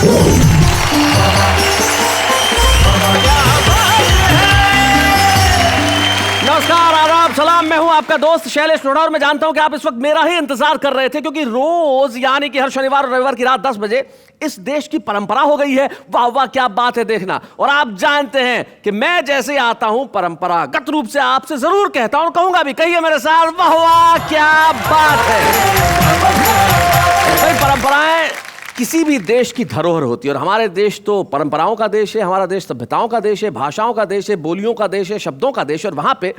नमस्कार, आदाब, सलाम। मैं हूं आपका दोस्त शैलेश लोढ़ा और मैं जानता हूं कि आप इस वक्त मेरा ही इंतजार कर रहे थे, क्योंकि रोज यानी कि हर शनिवार और रविवार की रात 10 बजे इस देश की परंपरा हो गई है। वाह वाह क्या बात है देखना। और आप जानते हैं कि मैं जैसे आता हूं परंपरागत रूप से आपसे जरूर कहता हूं, कहूंगा भी, कहिए मेरे साथ, वाह वाह क्या बात है। भाई परंपराएं किसी भी देश की धरोहर होती है और हमारे देश तो परंपराओं का देश है। हमारा देश सभ्यताओं का देश है, भाषाओं का देश है, बोलियों का देश है, शब्दों का देश है। और वहां पे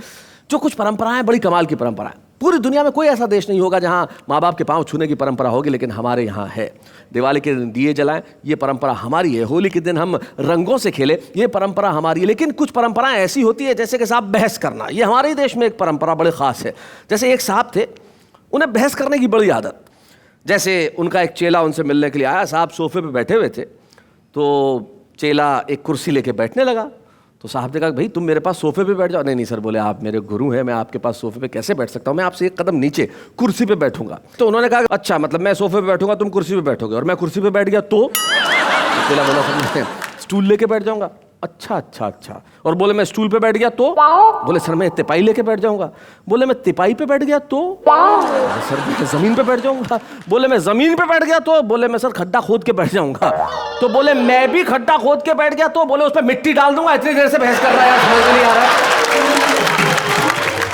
जो कुछ परंपराएं बड़ी कमाल की परंपराएं, पूरी दुनिया में कोई ऐसा देश नहीं होगा जहां माँ बाप के पांव छूने की परंपरा होगी, लेकिन हमारे यहाँ है। दिवाली के दिन दिए जलाएं, ये परंपरा हमारी है। होली के दिन हम रंगों से खेले, ये परंपरा हमारी है। लेकिन कुछ परंपराएं ऐसी होती है जैसे कि साहब बहस करना, ये हमारे ही देश में एक परंपरा बड़े खास है। जैसे एक साहब थे, उन्हें बहस करने की बड़ी आदत। जैसे उनका एक चेला उनसे मिलने के लिए आया, साहब सोफे पे बैठे हुए थे, तो चेला एक कुर्सी लेके बैठने लगा। तो साहब ने कहा, भाई तुम मेरे पास सोफे पे बैठ जाओ। नहीं नहीं सर, बोले आप मेरे गुरु हैं, मैं आपके पास सोफे पे कैसे बैठ सकता हूँ, मैं आपसे एक कदम नीचे कुर्सी पे बैठूंगा। तो उन्होंने कहा, अच्छा मतलब मैं सोफे पे बैठूंगा, तुम कुर्सी पे बैठोगे, और मैं कुर्सी पे बैठ गया तो चेला बोला, सर स्टूल लेके बैठ जाऊंगा। अच्छा अच्छा अच्छा। और बोले मैं स्टूल पे बैठ गया तो? बोले सर मैं तिपाई लेके बैठ जाऊंगा। बोले मैं तिपाई पे बैठ गया तो? सर मैं जमीन पे बैठ जाऊंगा। बोले मैं जमीन पे बैठ गया तो? बोले मैं सर खड्डा खोद के बैठ जाऊंगा। तो बोले मैं भी खड्डा खोद के बैठ गया तो? बोले उस पर मिट्टी डाल दूंगा। इतनी देर से बहस कर रहा है यार, समझ में नहीं आ रहा है।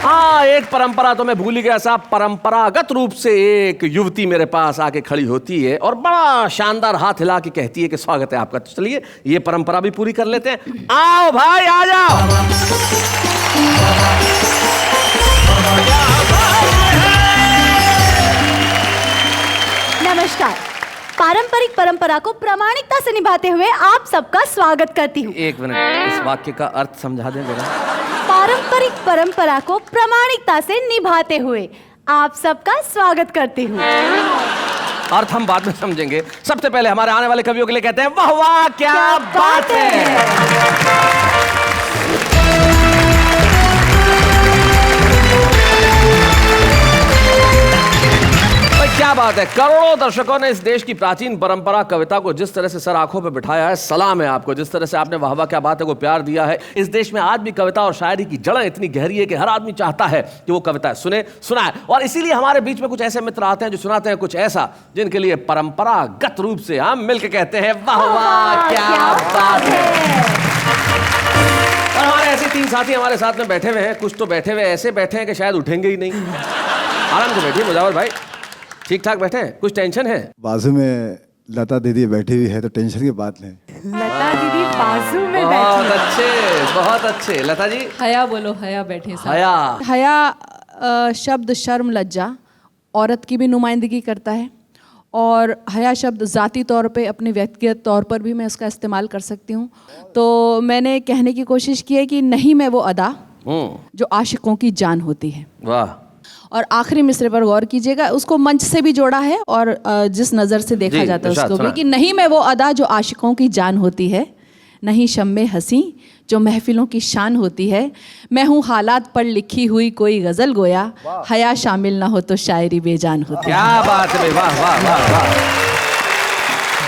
हाँ, एक परंपरा तो मैं भूल ही गया साहब। परंपरागत रूप से एक युवती मेरे पास आके खड़ी होती है और बड़ा शानदार हाथ हिला के कहती है कि स्वागत है आपका। तो चलिए ये परंपरा भी पूरी कर लेते हैं। आओ भाई आ जाओ। नमस्कार। पारंपरिक परंपरा को प्रामाणिकता से निभाते हुए आप सबका स्वागत करती हूँ। एक मिनट, इस वाक्य का अर्थ समझा दें मेरा। पारंपरिक परंपरा को प्रामाणिकता से निभाते हुए आप सबका स्वागत करती हूँ। अर्थ हम बाद में समझेंगे। सबसे पहले हमारे आने वाले कवियों के लिए कहते हैं, वाह वाह क्या बात है। क्या बात है। करोड़ों दर्शकों ने इस देश की प्राचीन परंपरा कविता को जिस तरह से सर आंखों पे बिठाया है, सलाम है आपको। जिस तरह से आपने वाह वाह क्या बात है को प्यार दिया है। इस देश में आज भी कविता और शायरी की जड़ें इतनी गहरी है कि हर आदमी चाहता है कि वो कविता सुने, सुनाए। और इसीलिए हमारे बीच में कुछ ऐसे मित्र आते हैं जो सुनाते हैं कुछ ऐसा जिनके लिए परंपरागत रूप से हम मिलकर कहते हैं, वाह वाह क्या बात है। और हमारे ऐसे 3 साथी हमारे साथ में बैठे हुए हैं। कुछ तो बैठे हुए ऐसे बैठे हैं कि शायद उठेंगे ही नहीं। आराम से बैठिए मुजावर भाई, ठीक ठाक बैठे हैं? कुछ टेंशन है? बाजू में लता दीदी बैठी हुई है तो टेंशन की बात नहीं। लता दीदी बाजू में बहुत बैठी। अच्छे, बहुत अच्छे। लता जी हया बोलो, हया बैठे साथ। हया। हया शब्द शर्म लज्जा औरत की भी नुमाइंदगी करता है, और हया शब्द ज़ाती तौर पे अपने व्यक्तिगत तौर पर भी मैं इसका इस्तेमाल कर सकती हूँ। तो मैंने कहने की कोशिश की है कि नहीं मैं वो अदा जो आशिकों की जान होती है। वाह। और आखिरी मिसरे पर गौर कीजिएगा, उसको मंच से भी जोड़ा है और जिस नज़र से देखा जाता है उसको भी, कि नहीं मैं वो अदा जो आशिकों की जान होती है, नहीं शम्मे हंसी जो महफिलों की शान होती है, मैं हूँ हालात पर लिखी हुई कोई गज़ल गोया, हया शामिल ना हो तो शायरी बेजान होती है। क्या बात है, वाह वाह वाह वाह।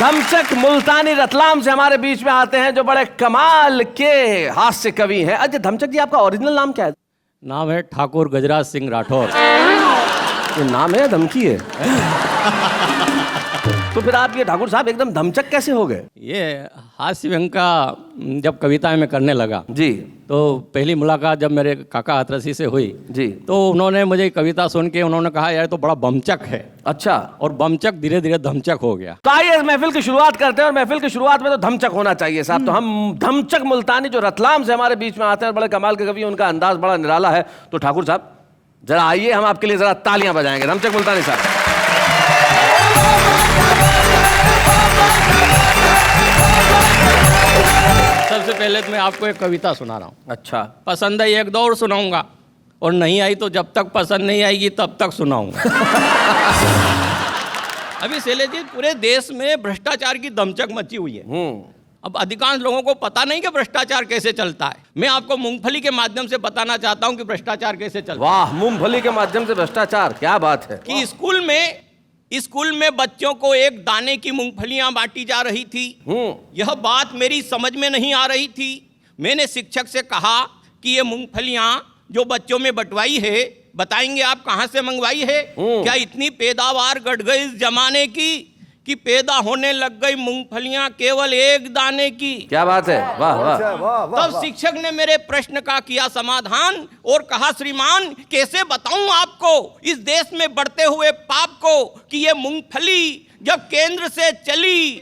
धमचक मुल्तानी रतलाम से हमारे बीच में आते हैं जो बड़े कमाल के हास्य कवि हैं। अच्छा धमचक जी, आपका ओरिजिनल नाम क्या है? नाम है ठाकुर गजराज सिंह राठौर। ये नाम है, धमकी है? तो फिर आप ये ठाकुर साहब एकदम धमचक कैसे हो गए? ये हास्य व्यंग का जब कविताएं में करने लगा जी, तो पहली मुलाकात जब मेरे काका हाथरसी से हुई जी, तो उन्होंने मुझे कविता सुन के उन्होंने कहा यार तो बड़ा बमचक है। अच्छा। और बमचक धीरे धीरे धमचक हो गया। तो आइए इस महफिल की शुरुआत करते हैं, और महफिल की शुरुआत में तो धमचक होना चाहिए साहब। तो हम धमचक मुल्तानी जो रतलाम से हमारे बीच में आते हैं, बड़े कमाल के कवि, उनका अंदाज बड़ा निराला है। तो ठाकुर साहब जरा आइए, हम आपके लिए जरा तालियां बजाएंगे। धमचक मुल्तानी साहब। सबसे पहले तो मैं आपको एक कविता सुना रहा हूँ। अच्छा। पसंद आई एक दौर सुनाऊंगा, और नहीं आई तो जब तक पसंद नहीं आएगी तब तक सुनाऊंगा। अभी शैलेश जी, पूरे देश में भ्रष्टाचार की दमचक मची हुई है। अब अधिकांश लोगों को पता नहीं कि भ्रष्टाचार कैसे चलता है। मैं आपको मूंगफली के माध्यम से बताना चाहता हूं कि भ्रष्टाचार कैसे चलता है। वाह, मूंगफली के माध्यम से भ्रष्टाचार, क्या बात है। कि स्कूल में स्कूल में बच्चों को एक दाने की मूंगफलियां बांटी जा रही थी। यह बात मेरी समझ में नहीं आ रही थी। मैंने शिक्षक से कहा कि ये मूंगफलियां जो बच्चों में बंटवाई है, बताएंगे आप कहां से मंगवाई है? क्या इतनी पैदावार घट गई इस जमाने की कि पैदा होने लग गई मूंगफलियां केवल एक दाने की? क्या बात है, वाह वाह। तब शिक्षक ने मेरे प्रश्न का किया समाधान और कहा, श्रीमान कैसे बताऊं आपको इस देश में बढ़ते हुए पाप को कि ये मूंगफली जब केंद्र से चली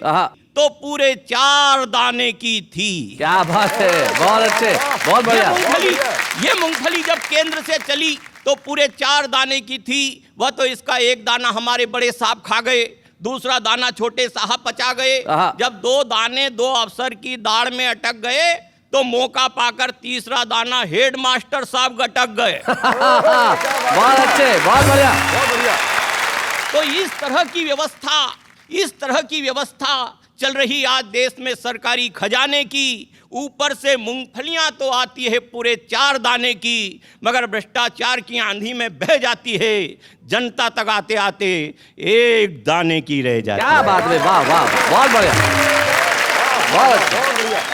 तो पूरे 4 दाने की थी। क्या बात है, बहुत अच्छे, बहुत बढ़िया। ये मूंगफली जब केंद्र से चली तो पूरे 4 दाने की थी। वह तो इसका एक दाना हमारे बड़े साहब खा गए, दूसरा दाना छोटे साहब पचा गए। जब 2 दाने 2 अफसर की दाढ़ में अटक गए तो मौका पाकर तीसरा दाना हेडमास्टर साहब गटक गए। बहुत अच्छे, बहुत बढ़िया, बहुत बढ़िया। तो इस तरह की व्यवस्था चल रही आज देश में सरकारी खजाने की। ऊपर से मूंगफलियां तो आती है पूरे 4 दाने की, मगर भ्रष्टाचार की आंधी में बह जाती है। जनता तक आते आते 1 दाने की रह जाती है। क्या बात है, वाह वाह, बहुत बढ़िया, बहुत अच्छा।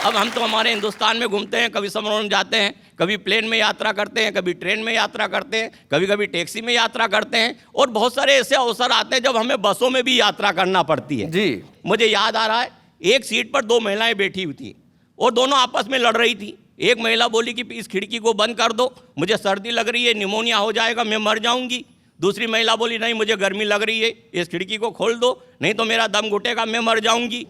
अब हम तो हमारे हिंदुस्तान में घूमते हैं, कभी समुद्र जाते हैं, कभी प्लेन में यात्रा करते हैं, कभी ट्रेन में यात्रा करते हैं, कभी कभी टैक्सी में यात्रा करते हैं, और बहुत सारे ऐसे अवसर आते हैं जब हमें बसों में भी यात्रा करना पड़ती है जी। मुझे याद आ रहा है, एक सीट पर 2 महिलाएं बैठी हुई थी और दोनों आपस में लड़ रही थी। एक महिला बोली कि इस खिड़की को बंद कर दो, मुझे सर्दी लग रही है, निमोनिया हो जाएगा, मैं मर जाऊंगी। दूसरी महिला बोली, नहीं मुझे गर्मी लग रही है, इस खिड़की को खोल दो, नहीं तो मेरा दम घुटेगा, मैं मर जाऊंगी।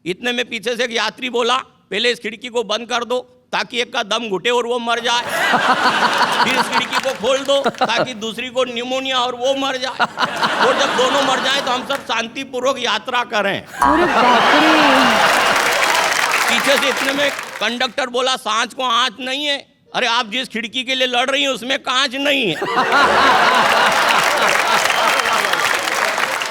इतने में पीछे से एक यात्री बोला, पहले इस खिड़की को बंद कर दो ताकि एक का दम घुटे और वो मर जाए, फिर इस खिड़की को खोल दो ताकि दूसरी को निमोनिया और वो मर जाए, और जब दोनों मर जाएं तो हम सब शांतिपूर्वक यात्रा करें। पीछे से इतने में कंडक्टर बोला, सांच को आंच नहीं है। अरे आप जिस खिड़की के लिए लड़ रही हैं उसमें कांच नहीं है।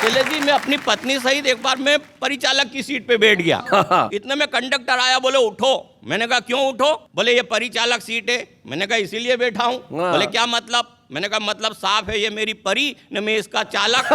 चले जी, मैं अपनी पत्नी सहित एक बार मैं परिचालक की सीट पे बैठ गया। इतने में कंडक्टर आया, बोले उठो। मैंने कहा क्यों उठो? बोले ये परिचालक सीट है। मैंने कहा इसीलिए बैठा हूँ। बोले क्या मतलब? मैंने कहा मतलब साफ है, ये मेरी परी न मैं इसका चालक।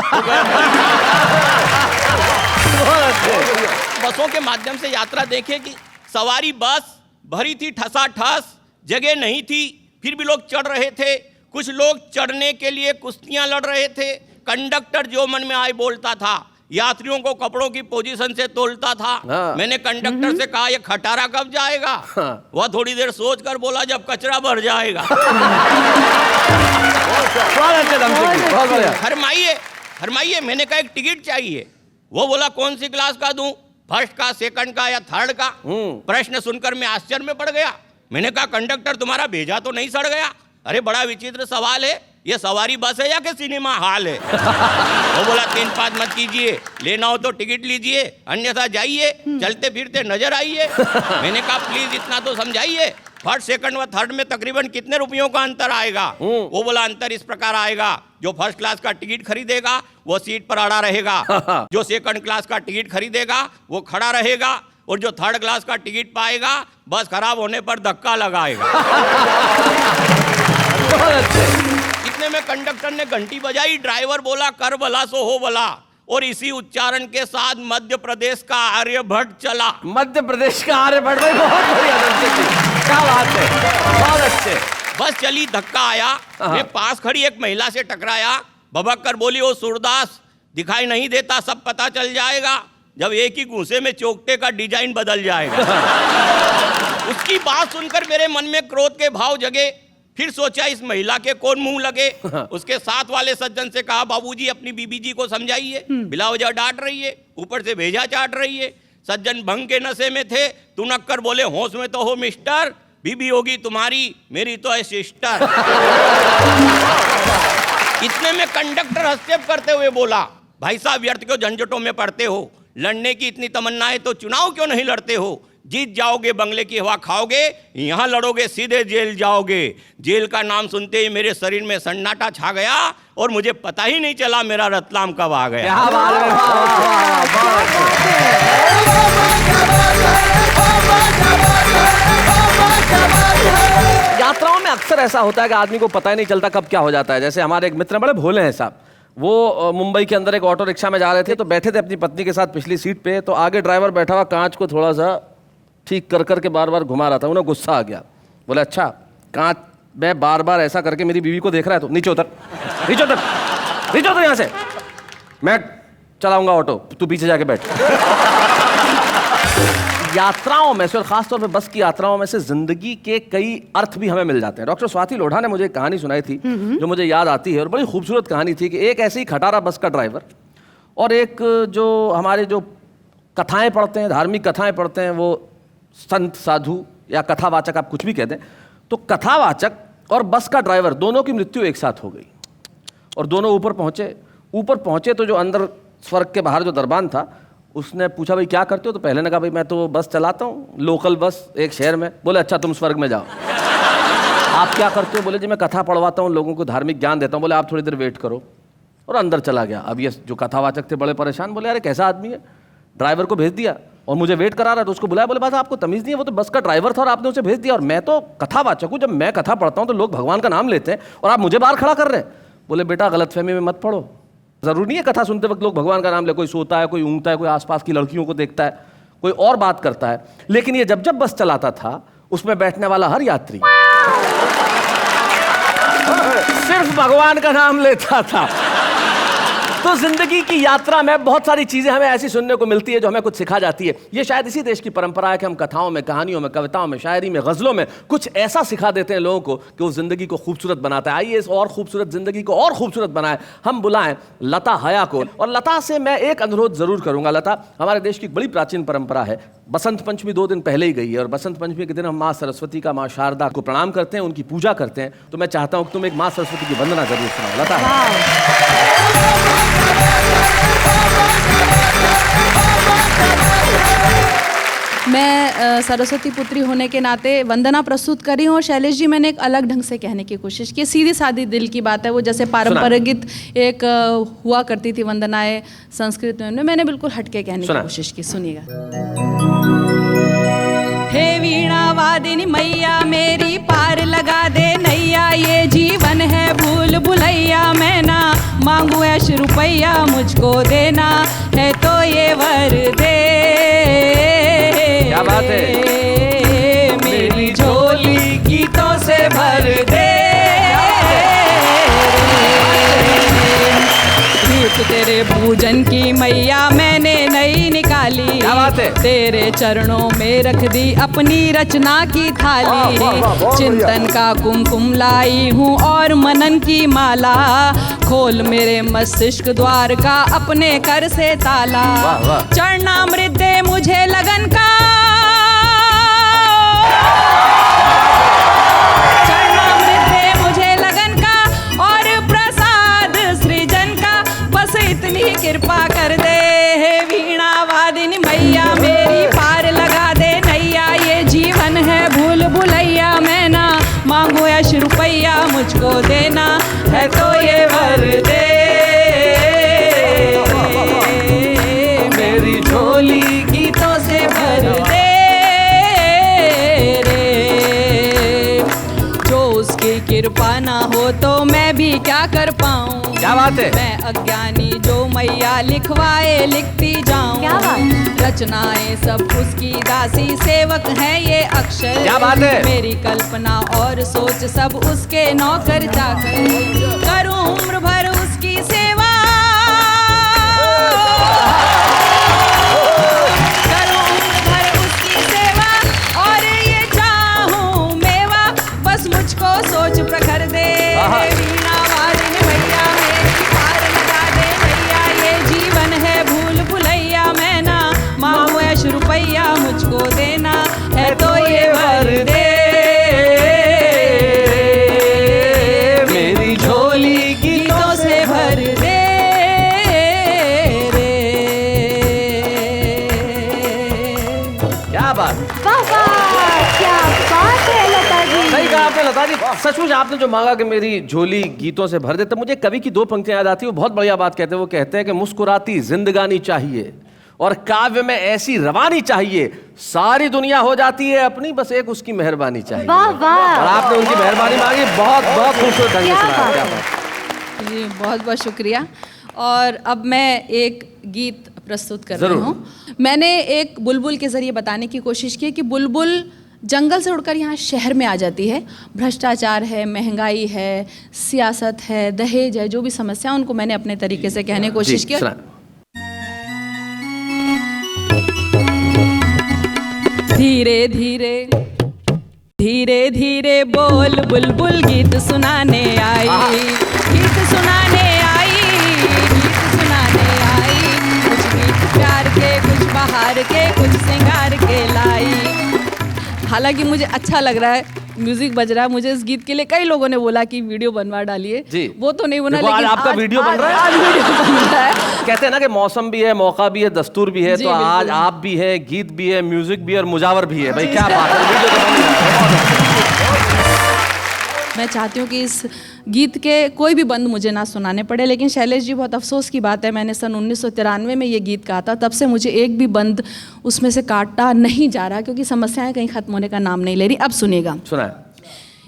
बसों के माध्यम से यात्रा देखे कि सवारी बस भरी थी ठसाठस, जगह नहीं थी, फिर भी लोग चढ़ रहे थे। कुछ लोग चढ़ने के लिए कुश्तियां लड़ रहे थे। कंडक्टर जो मन में आए बोलता था, यात्रियों को कपड़ों की पोजीशन से तोलता था। मैंने कंडक्टर से कहा ये खटारा कब जाएगा? वह थोड़ी देर सोचकर बोला जब कचरा भर जाएगा। फरमाइए, मैंने कहा एक टिकट चाहिए। वो बोला कौन सी क्लास का दूं, फर्स्ट का, सेकंड का या थर्ड का? प्रश्न सुनकर मैं आश्चर्य में पड़ गया। मैंने कहा कंडक्टर तुम्हारा भेजा तो नहीं सड़ गया? अरे बड़ा विचित्र सवाल है, ये सवारी बस है या कि सिनेमा हॉल है? वो बोला 3 बात मत कीजिए, लेना हो तो टिकट लीजिए, अन्यथा जाइए, चलते फिरते नजर आइए। मैंने कहा प्लीज इतना तो समझाइए, फर्स्ट सेकंड व थर्ड में तकरीबन कितने रुपयों का अंतर आएगा? वो बोला अंतर इस प्रकार आएगा, जो फर्स्ट क्लास का टिकट खरीदेगा वो सीट पर अड़ा रहेगा, जो सेकंड क्लास का टिकट खरीदेगा वो खड़ा रहेगा, और जो थर्ड क्लास का टिकट पाएगा बस खराब होने पर धक्का लगाएगा। इतने में कंडक्टर ने घंटी बजाई, ड्राइवर बोला कर भला सो हो भला, और इसी उच्चारण के साथ मध्य प्रदेश का आर्यभट्ट चला। मध्य प्रदेश का आर्यभट्ट, भाई बहुत बढ़िया, क्या बात है, बहुत अच्छे। बस चली, धक्का आया, मैं पास खड़ी एक महिला से टकराया, भबक कर बोली ओ सूरदास दिखाई नहीं देता, सब पता चल जाएगा जब एक ही घूंसे में चौकटे का डिजाइन बदल जाएगा। उसकी बात सुनकर मेरे मन में क्रोध के भाव जगे। फिर सोचा इस महिला के कौन मुंह लगे। उसके साथ वाले सज्जन से कहा बाबूजी अपनी बीबी जी को समझाइए, बिला वजह डांट रही है, ऊपर से भेजा चाट रही है। सज्जन भंग के नशे में थे, तुनक कर बोले होश में तो हो मिस्टर, बीबी होगी तुम्हारी, मेरी तो है सिस्टर। इतने में कंडक्टर हस्तक्षेप करते हुए बोला भाई साहब व्यर्थ क्यों झंझटों में पड़ते हो, लड़ने की इतनी तमन्ना है तो चुनाव क्यों नहीं लड़ते हो? जीत जाओगे बंगले की हवा खाओगे, यहाँ लड़ोगे सीधे जेल जाओगे। जेल का नाम सुनते ही मेरे शरीर में सन्नाटा छा गया और मुझे पता ही नहीं चला मेरा रतलाम कब आ गया। यात्राओं में अक्सर ऐसा होता है कि आदमी को पता ही नहीं चलता कब क्या हो जाता है। जैसे हमारे एक मित्र बड़े भोले हैं साहब, वो मुंबई के अंदर एक ऑटो रिक्शा में जा रहे थे, तो बैठे थे अपनी पत्नी के साथ पिछली सीट पे, तो आगे ड्राइवर बैठा हुआ कांच को थोड़ा सा ठीक कर करके बार बार घुमा रहा था। उन्हें गुस्सा आ गया, बोले अच्छा कांच में बार बार ऐसा करके मेरी बीवी को देख रहा है तो नीचे उतर, नीचे उतर, नीचे उतर यहाँ से, मैं चलाऊंगा ऑटो, तू पीछे जाके बैठ। यात्राओं में से और खासतौर पे बस की यात्राओं में से जिंदगी के कई अर्थ भी हमें मिल जाते हैं। डॉक्टर स्वाति लोढ़ा ने मुझे एक कहानी सुनाई थी जो मुझे याद आती है और बड़ी खूबसूरत कहानी थी कि एक ऐसे ही खटारा बस का ड्राइवर और एक जो हमारे जो कथाएं पढ़ते हैं, धार्मिक कथाएं पढ़ते हैं, वो संत साधु या कथावाचक आप कुछ भी कह दें, तो कथावाचक और बस का ड्राइवर दोनों की मृत्यु एक साथ हो गई और दोनों ऊपर पहुंचे तो जो अंदर स्वर्ग के बाहर जो दरबान था उसने पूछा भाई क्या करते हो, तो पहले ने कहा भाई मैं तो बस चलाता हूँ, लोकल बस एक शहर में। बोले अच्छा तुम स्वर्ग में जाओ। आप क्या करते हो? बोले जी मैं कथा पढ़वाता हूँ, लोगों को धार्मिक ज्ञान देता हूँ। बोले आप थोड़ी देर वेट करो, और अंदर चला गया। अब ये जो कथावाचक थे बड़े परेशान, बोले अरे कैसा आदमी है, ड्राइवर को भेज दिया और मुझे वेट करा रहा है। तो उसको बुलाया, बोले बात आपको तमीज़ नहीं है, वो तो बस का ड्राइवर था और आपने उसे भेज दिया, और मैं तो कथावाचक हूँ, जब मैं कथा पढ़ता हूँ तो लोग भगवान का नाम लेते हैं और आप मुझे बाहर खड़ा कर रहे हैं। बोले बेटा गलतफहमी में मत पड़ो, ज़रूरी नहीं है कथा सुनते वक्त लोग भगवान का नाम ले, कोई सोता है, कोई ऊँगता है, कोई आसपास की लड़कियों को देखता है, कोई और बात करता है। लेकिन ये जब जब बस चलाता था उसमें बैठने वाला हर यात्री सिर्फ भगवान का नाम लेता था। तो जिंदगी की यात्रा में बहुत सारी चीजें हमें ऐसी सुनने को मिलती है जो हमें कुछ सिखा जाती है। ये शायद इसी देश की परंपरा है कि हम कथाओं में, कहानियों में, कविताओं में, शायरी में, गजलों में कुछ ऐसा सिखा देते हैं लोगों को कि वो जिंदगी को खूबसूरत बनाता है। आइए इस और खूबसूरत जिंदगी को और खूबसूरत बनाए, हम बुलाएं लता हया को। और लता से मैं एक अनुरोध जरूर करूंगा। लता, हमारे देश की बड़ी प्राचीन परंपरा है, बसंत पंचमी 2 दिन पहले ही गई है और बसंत पंचमी के दिन हम माँ सरस्वती का, माँ शारदा को प्रणाम करते हैं, उनकी पूजा करते हैं। तो मैं चाहता हूं कि तुम एक माँ सरस्वती की वंदना जरूर सुनाओ। लता मैं सरस्वती पुत्री होने के नाते वंदना प्रस्तुत कर रही हूँ। और शैलेश जी, मैंने एक अलग ढंग से कहने की कोशिश की, सीधी सादी दिल की बात है। वो जैसे पारंपरिक एक हुआ करती थी वंदनाएं संस्कृत में, मैंने बिल्कुल हटके कहने की कोशिश की। सुनिएगा। हे वीणा वादिनी मैया मेरी पार लगा दे नैया, ये जीवन है भूल भुलैया, मैं ना मांगू ऐश रुपैया, मुझको देना है तो ये वर दे। क्या बात है, मेरी झोली गीतों से भर दे। तेरे पूजन की मैया मैंने नई निकाली, क्या बात है, तेरे चरणों में रख दी अपनी रचना की थाली। चिंतन का कुमकुम लाई हूँ और मनन की माला, खोल मेरे मस्तिष्क द्वार का अपने कर से ताला। चरणामृत दे मुझे लगन का, चरणामृत दे मुझे लगन का और प्रसाद सृजन का, बस इतनी कृपा कर दे। हे वीणा वादिनी मैया मेरी पार लगा दे नैया, ये जीवन है भूल भुलैया, मैं ना मांगू ऐश रुपैया, मुझको देना है तो ये वर दे। मेरी झोली गीतों से भर दे रे, जो उसकी कृपा ना हो तो मैं भी क्या कर पाऊं। क्या बात है, मैं अज्ञानी जो मैया लिखवाए लिखती जाऊं। क्या बात, रचनाएं सब उसकी दासी, सेवक है ये अक्षर। क्या बात है, मेरी कल्पना और सोच सब उसके नौकर चाकर, करूं उम्र भर उसकी सेवा, करूं उम्र भर उसकी सेवा, और ये चाहूं मेवा, बस मुझको सोच प्रखर दे। वीणा वादिनी मैया मेरी पार लगा दे नैया, ये जीवन है भूल भुलैया, मैं ना मांगू ऐश रुपैया, मुझको देना है तो ये वर दे। मेरी झोली गीतों से भर दे रे। क्या बात, वाह वाह, क्या बात है लता जी। सही कहा आपने लता जी। सचमुच आपने जो मांगा कि मेरी झोली गीतों से भर दे, तब मुझे कवि की 2 पंक्तियां याद आती है। वो बहुत बढ़िया बात कहते हैं। वो कहते हैं कि मुस्कुराती जिंदगानी चाहिए और काव्य में ऐसी रवानी चाहिए, सारी दुनिया हो जाती है अपनी, बस एक उसकी मेहरबानी चाहिए। वाह वाह, और आपने उनकी मेहरबानी मांगी, बहुत बहुत खूबसूरत ढंग से सुनाया। क्या बात। जी बहुत बहुत शुक्रिया। और अब मैं एक गीत प्रस्तुत कर रही हूँ। मैंने एक बुलबुल के ज़रिए बताने की कोशिश की कि बुलबुल जंगल से उड़कर यहाँ शहर में आ जाती है। भ्रष्टाचार है, महंगाई है, सियासत है, दहेज है, जो भी समस्या उनको मैंने अपने तरीके से कहने की कोशिश की। धीरे धीरे धीरे धीरे बोल बुलबुल गीत सुनाने आई, गीत सुनाने आई, गीत सुनाने आई। कुछ गीत प्यार के, कुछ बहार के, कुछ श्रृंगार के लाई। हालांकि मुझे अच्छा लग रहा है, म्यूजिक बज रहा है। मुझे इस गीत के लिए कई लोगों ने बोला कि वीडियो बनवा डालिए जी। वो तो नहीं बना, लेकिन आपका वीडियो बन रहा है। आज वीडियो बन रहा है। कहते हैं ना कि मौसम भी है, मौका भी है, दस्तूर भी है, तो आज आप भी है, गीत भी है, म्यूजिक भी है और मुजावर भी है। भाई क्या बात है, वीडियो तो बन रहा है। मैं चाहती हूँ कि इस गीत के कोई भी बंद मुझे ना सुनाने पड़े, लेकिन शैलेश जी बहुत अफसोस की बात है, मैंने सन 1993 में ये गीत गाया था, तब से मुझे एक भी बंद उसमें से काटा नहीं जा रहा, क्योंकि समस्याएं कहीं खत्म होने का नाम नहीं ले रही। अब सुनेगा। सुना।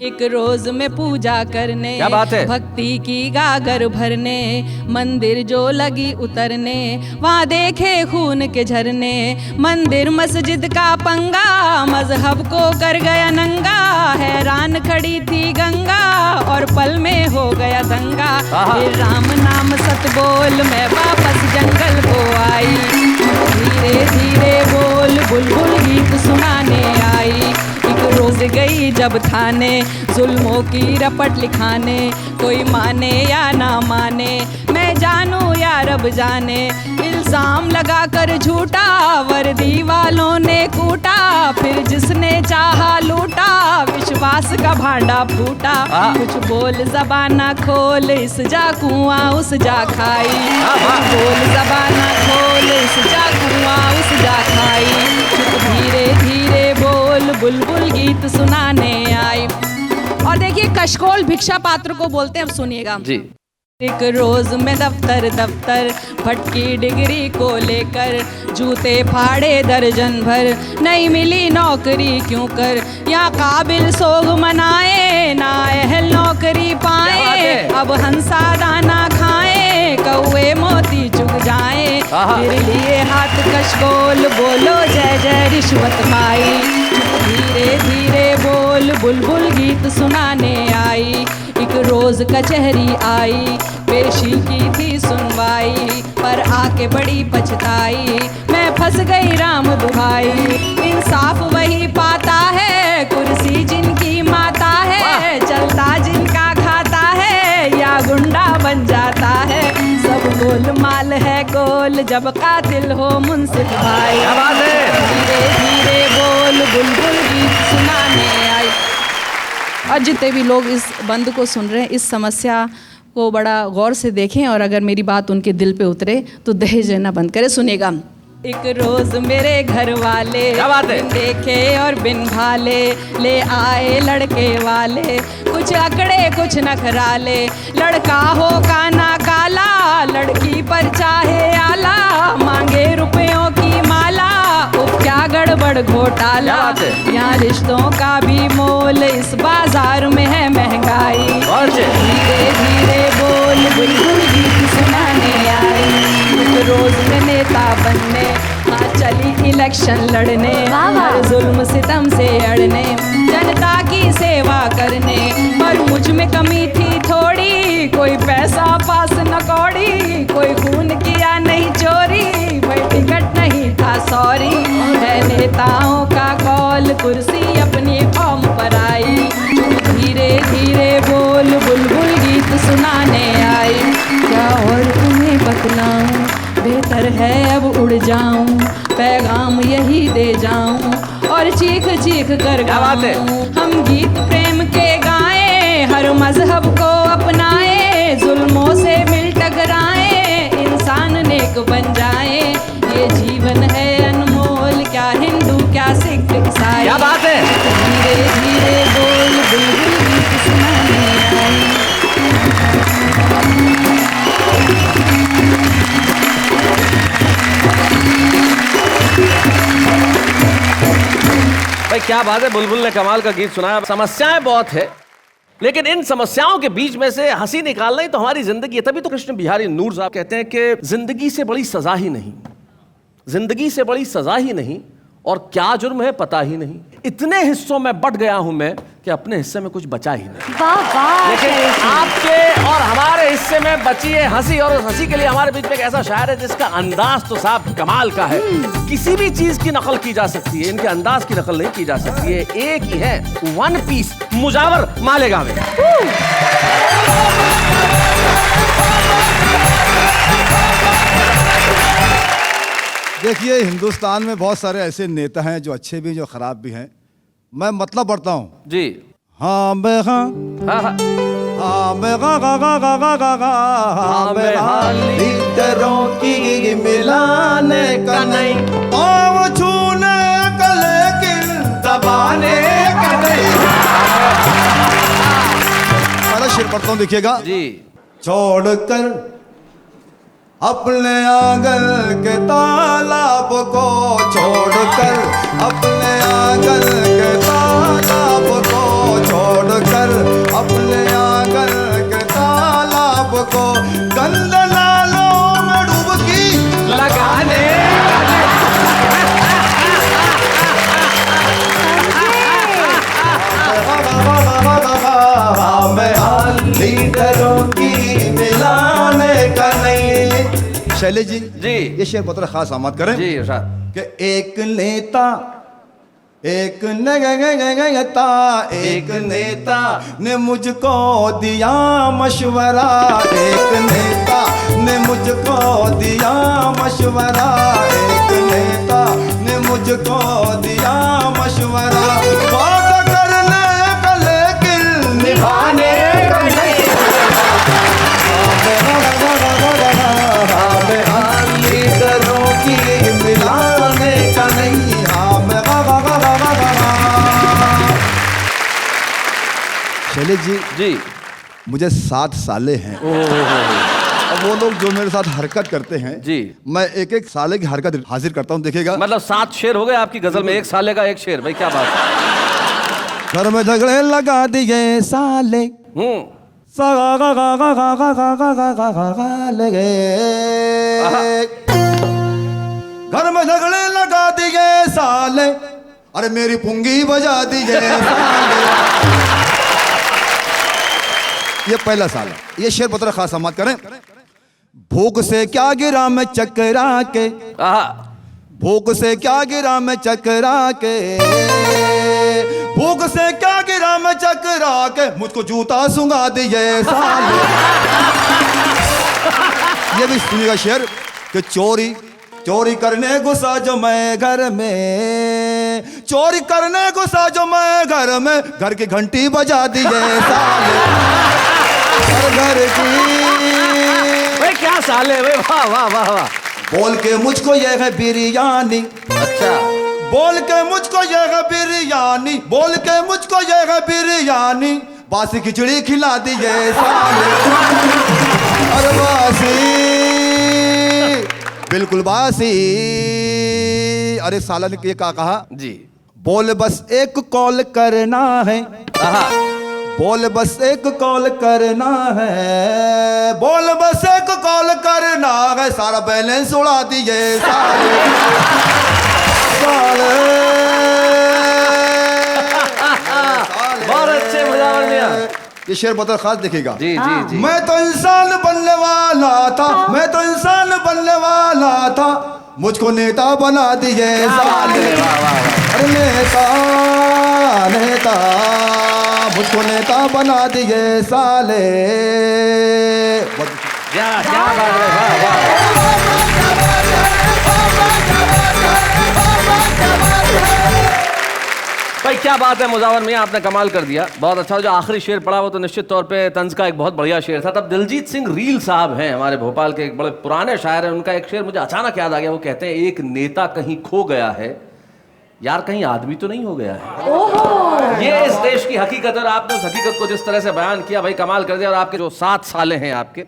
एक रोज में पूजा करने, क्या बात है? भक्ति की गागर भरने, मंदिर जो लगी उतरने, वहाँ देखे खून के झरने। मंदिर मस्जिद का पंगा, मजहब को कर गया नंगा। हैरान खड़ी थी गंगा और पल में हो गया दंगा। फिर राम नाम सत बोल मैं वापस जंगल को आई। धीरे धीरे बोल बुलबुल गीत सुनाने आई। एक रोज गई जब थाने, जुल्मों की रपट लिखाने। कोई माने या ना माने, मैं जानू या रब जाने। इल्जाम लगा कर झूठा, वर्दी वालों ने कूटा। फिर जिसने चाहा लूटा, विश्वास का भांडा फूटा। कुछ बोल ज़बाना खोल, इस जा कुआं उस जा खाई। कुछ बोल ज़बाना खोल, इस जा कुआं उस जा खाई। धीरे धीरे बोल बुलबुल गीत सुनाने आई। और देखिए कशकोल भिक्षा पात्र को बोलते हैं, अब सुनिएगा जी। एक रोज में दफ्तर दफ्तर, भटकी डिग्री को लेकर, जूते फाड़े दर्जन भर। नहीं मिली नौकरी क्यों कर, या काबिल सोग मनाए, ना अहल नौकरी पाए। अब हंसा दाना खाए, कौए मोती चुग जाए। फिर लिए हाथ कशकोल, बोलो जय जय रिश्वत खाई। धीरे धीरे बोल बुलबुल गीत सुनाने आई। एक रोज कचहरी आई, पेशी की थी सुनवाई, पर आके बड़ी पछताई। मैं फंस गई राम दुहाई। इंसाफ वही पाता है, कुर्सी जिनकी माता है। चलता जिनका खाता है, या गुंडा बन जाता है। सब गोलमाल है गोल, जब कातिल हो मुंसिफ भाई। धीरे धीरे बोल बुलबुल गीत सुनाने आई। और जितने भी लोग इस बंद को सुन रहे हैं, इस समस्या को बड़ा गौर से देखें, और अगर मेरी बात उनके दिल पे उतरे तो दहेज लेना बंद करें। सुनेगा। एक रोज मेरे घर वाले, बिन देखे और बिन भाले, ले आए लड़के वाले। कुछ अकड़े कुछ नखराले, लड़का हो काना काला, लड़की पर चाहे आला। मांगे रुपयों की माला, क्या गड़बड़ घोटाला। यहाँ रिश्तों का भी मोल, इस बाजार में है महंगाई। धीरे धीरे बोल बुलबुल गीत सुनाने आई। रोज में नेता बनने, हाँ चली इलेक्शन लड़ने। हर जुल्म सितम से अड़ने, जनता की सेवा करने। पर मुझ में कमी थी थोड़ी, कोई पैसा पास न कौड़ी। कोई खून किया नहीं चोरी, भाई टिकट नहीं था सॉरी। है नेताओं का कॉल, कुर्सी अपनी कौम पर आई। धीरे धीरे बोल बुलबुल गीत सुनाने आई। क्या और तुम्हें बतलाऊं, बेहतर है अब उड़ जाऊं। पैगाम यही दे जाऊं, और चीख चीख कर गाऊं। हम गीत प्रेम के गाएं, हर मजहब को अपनाएं। जुल्मों से मिल टकराएं, इंसान नेक बन जाए। ये जीवन है अनमोल, क्या हिंदू क्या सिख ईसाई। क्या बात है। धीरे धीरे बोल बुलबुल गीत सुनाने आई। भाई क्या बात है, बुलबुल ने कमाल का गीत सुनाया। समस्याएं बहुत है, लेकिन इन समस्याओं के बीच में से हंसी निकालना ही तो हमारी जिंदगी है। तभी तो कृष्ण बिहारी नूर साहब कहते हैं कि जिंदगी से बड़ी सजा ही नहीं, जिंदगी से बड़ी सजा ही नहीं, और क्या जुर्म है पता ही नहीं। इतने हिस्सों में बट गया हूं मैं कि अपने हिस्से में कुछ बचा ही नहीं। वाह वाह। लेकिन आपके और हमारे हिस्से में बची है हंसी, और उस हंसी के लिए हमारे बीच में एक ऐसा शायर है जिसका अंदाज तो साहब कमाल का है। किसी भी चीज की नकल की जा सकती है, इनके अंदाज की नकल नहीं की जा सकती है। एक ही है, वन पीस, मुजावर मालेगांव। देखिए, हिंदुस्तान में बहुत सारे ऐसे नेता हैं जो अच्छे भी जो खराब भी हैं। मैं मतलब पढ़ता हूँ जी। हाँ मैं हाँ हाँ हाँ हाँ मैं गा गा गा गा गा गा गा हाँ मैं हाँ लीडरों की मिलाने का नहीं, पाँव छूने का लेकिन दबाने का नहीं। पहला शेर पढ़ता हूँ, देखिएगा जी। छोड़कर अपने आंगन के तालाब को, छोड़कर अपने आंगन के तालाब को, छोड़कर अपने आंगन के तालाब को गंद नालों में डुबकी लगाने। लीडरों की मिलाने का नहीं। शैलेश जी जी। ये शेर बहुत खास आमद करें जी इरशाद। कि एक नेता एक नेता एक नेता ने मुझको दिया मशवरा, एक नेता ने मुझको दिया मशवरा, एक नेता ने मुझको दिया मशवरा। बात करने का लेकिन निभाने का नहीं। लीडरों की मिलाने का नहीं। शैलेश जी जी। मुझे 7 साले हैं। अब वो लोग जो मेरे साथ हरकत करते हैं जी, मैं एक एक साले की हरकत हाजिर करता हूँ, देखिएगा। मतलब 7 शेर हो गए आपकी गजल में, एक साले का एक शेर। भाई क्या बात है। घर में झगड़े लगा दिए साले, घर में झगड़े लगा दिए साले, अरे मेरी पुंगी बजा दिए साले। ये पहला साल है। ये शेर पत्र खास समात करें। भूख से क्या गिरा मैं चकरा के, भूख से क्या गिरा मैं चकरा के, भूख से क्या गिरा मैं चकरा के, मुझको जूता सुंगा दिए साले। ये भी सुनिएगा शेर कि चोरी चोरी करने घुसा जो मैं घर में, चोरी करने घुसा जो मैं घर में, घर की घंटी बजा दिए साले। घर की भाई क्या साले भाई, वाह वाह वाह वाह। बोल के मुझको ये है बिरयानी, अच्छा। बोल के मुझको ये है बिरयानी, बोल के मुझको ये है बिरयानी, बासी खिचड़ी खिला दिए साले। अरे बासी बिल्कुल बासी। अरे साला ने ये क्या कहा जी। बोल बस एक कॉल करना है, बोल बस एक कॉल करना है, बोल बस एक कॉल करना है, सारा बैलेंस उड़ा दिए साले। बहुत अच्छे मुजावर मियां। ये शेर बहुत खास दिखेगा। जी जी जी। मैं तो इंसान बनने वाला था, मैं तो इंसान बनने वाला था, मुझको नेता बना दिए साले। अरे नेता नेता मुझको नेता बना दिए साले। क्या क्या बात है, वाह वाह। भाई क्या बात है मुजावर मियां, आपने कमाल कर दिया, बहुत अच्छा। जो आखिरी शेर पढ़ा वो तो निश्चित तौर पे तंज का एक बहुत बढ़िया शेर था। तब दिलजीत सिंह रील साहब हैं हमारे भोपाल के, एक बड़े पुराने शायर हैं, उनका एक शेर मुझे अचानक याद आ गया। वो कहते हैं एक नेता कहीं खो गया है, यार कहीं आदमी तो नहीं हो गया है। ये इस देश की हकीकत है, और आपने उस हकीकत को जिस तरह से बयान किया भाई कमाल कर दिया। और आपके जो 7 साले हैं आपके,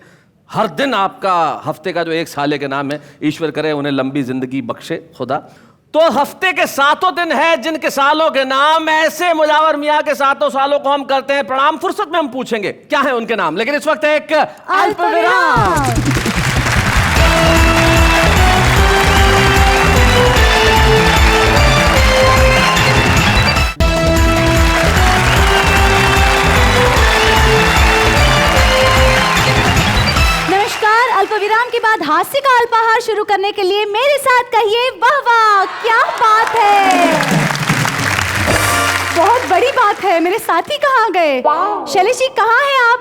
हर दिन आपका हफ्ते का जो 1 साले के नाम है, ईश्वर करे उन्हें लंबी जिंदगी बख्शे खुदा। तो हफ्ते के 7 दिन है जिनके सालों के नाम ऐसे मुजावर मियां के 7 सालों को हम करते हैं प्रणाम। फुर्सत में हम पूछेंगे क्या है उनके नाम, लेकिन इस वक्त एक अल्प विराम। अल्पविराम के बाद हास्य का अल्पाहार शुरू करने के लिए मेरे साथ कहिए वाह वाह, क्या बात है, बहुत बड़ी बात है। मेरे साथी कहाँ गए? शैलेश जी कहाँ हैं आप?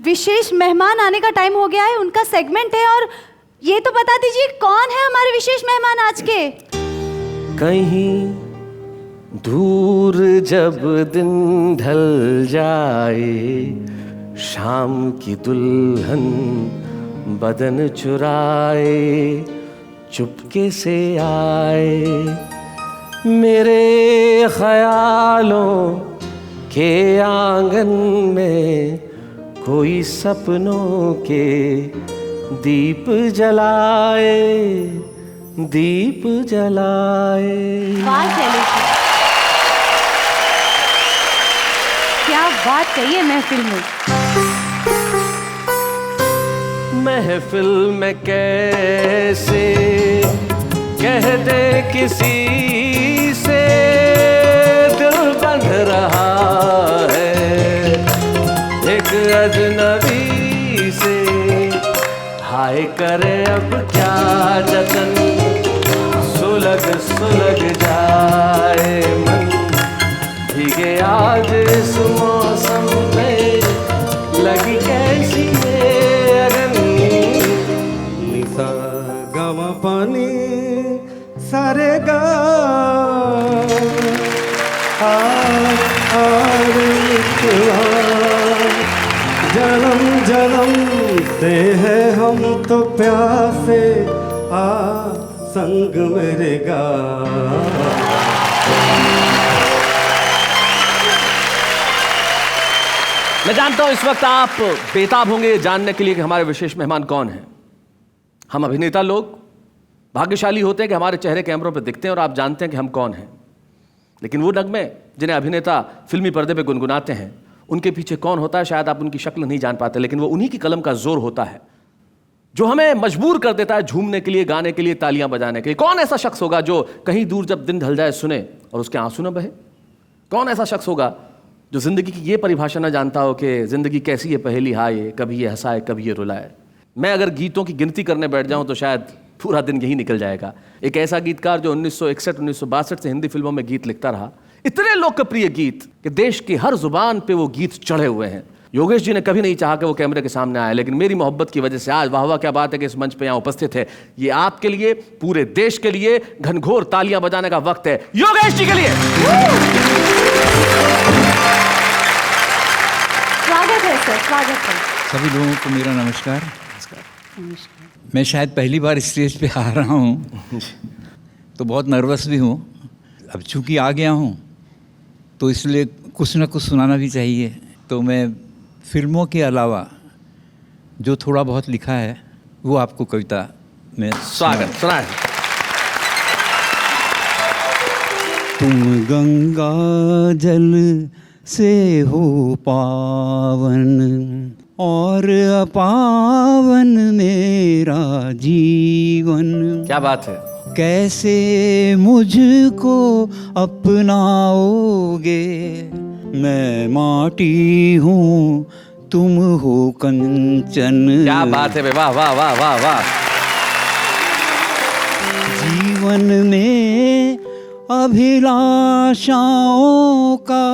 विशेष मेहमान आने का टाइम हो गया है, उनका सेगमेंट है। और ये तो बता दीजिए कौन है हमारे विशेष मेहमान आज के? कहीं दूर जब दिन ढल जाए, शाम की दुल्हन बदन चुराए, चुपके से आए, मेरे ख्यालों के आंगन में कोई सपनों के दीप जलाए, दीप जलाए। वाह शैलेश, क्या बात कही है महफिल में। महफिल में कैसे कह दे किसी से दिल बंध रहा है, एक अजनबी से हाय करे अब क्या जतन, सुलग सुलग जाए मन, भीगे आज इस मौसम में लगी कैसी पानी सारे गा जन्म जन्म से है हम तो प्यासे, आ संग मेरे गा। मैं जानता हूं इस वक्त आप बेताब होंगे जानने के लिए कि हमारे विशेष मेहमान कौन हैं। हम अभिनेता लोग भाग्यशाली होते हैं कि हमारे चेहरे कैमरों पर दिखते हैं और आप जानते हैं कि हम कौन हैं, लेकिन वो नगमे जिन्हें अभिनेता फिल्मी पर्दे पे गुनगुनाते हैं उनके पीछे कौन होता है शायद आप उनकी शक्ल नहीं जान पाते, लेकिन वो उन्हीं की कलम का जोर होता है जो हमें मजबूर कर देता है झूमने के लिए, गाने के लिए, तालियां बजाने के लिए। कौन ऐसा शख्स होगा जो कहीं दूर जब दिन ढल जाए सुने और उसके आंसू न बहे? कौन ऐसा शख्स होगा जो जिंदगी की ये परिभाषा न जानता हो कि जिंदगी कैसी है पहेली हाय, कभी ये हंसाए कभी ये रुलाए। मैं अगर गीतों की गिनती करने बैठ जाऊं तो शायद पूरा दिन यही निकल जाएगा। एक ऐसा गीतकार जो 1961-1962 से हिंदी फिल्मों में गीत लिखता रहा, इतने लोकप्रिय गीत कि देश की हर जुबान पे वो गीत चढ़े हुए हैं। योगेश जी ने कभी नहीं चाहा कि वो कैमरे के सामने आए, लेकिन मेरी मोहब्बत की वजह से आज वाह वाह क्या बात है कि इस मंच पे यहाँ उपस्थित है। ये आपके लिए, पूरे देश के लिए घनघोर तालियां बजाने का वक्त है योगेश जी के लिए। स्वागत है सर, स्वागत है। सभी लोगों को मेरा नमस्कार। मैं शायद पहली बार स्टेज पे आ रहा हूँ तो बहुत नर्वस भी हूँ। अब चूंकि आ गया हूँ तो इसलिए कुछ ना कुछ सुनाना भी चाहिए। तो मैं फिल्मों के अलावा जो थोड़ा बहुत लिखा है वो आपको कविता में स्वागत सुनाए। तुम गंगा जल से हो पावन और अपावन मेरा जीवन। क्या बात है। कैसे मुझको अपनाओगे, मैं माटी हूँ तुम हो कंचन। क्या बात है, वाह वाह वाह वाह वाह। जीवन में अभिलाषाओं का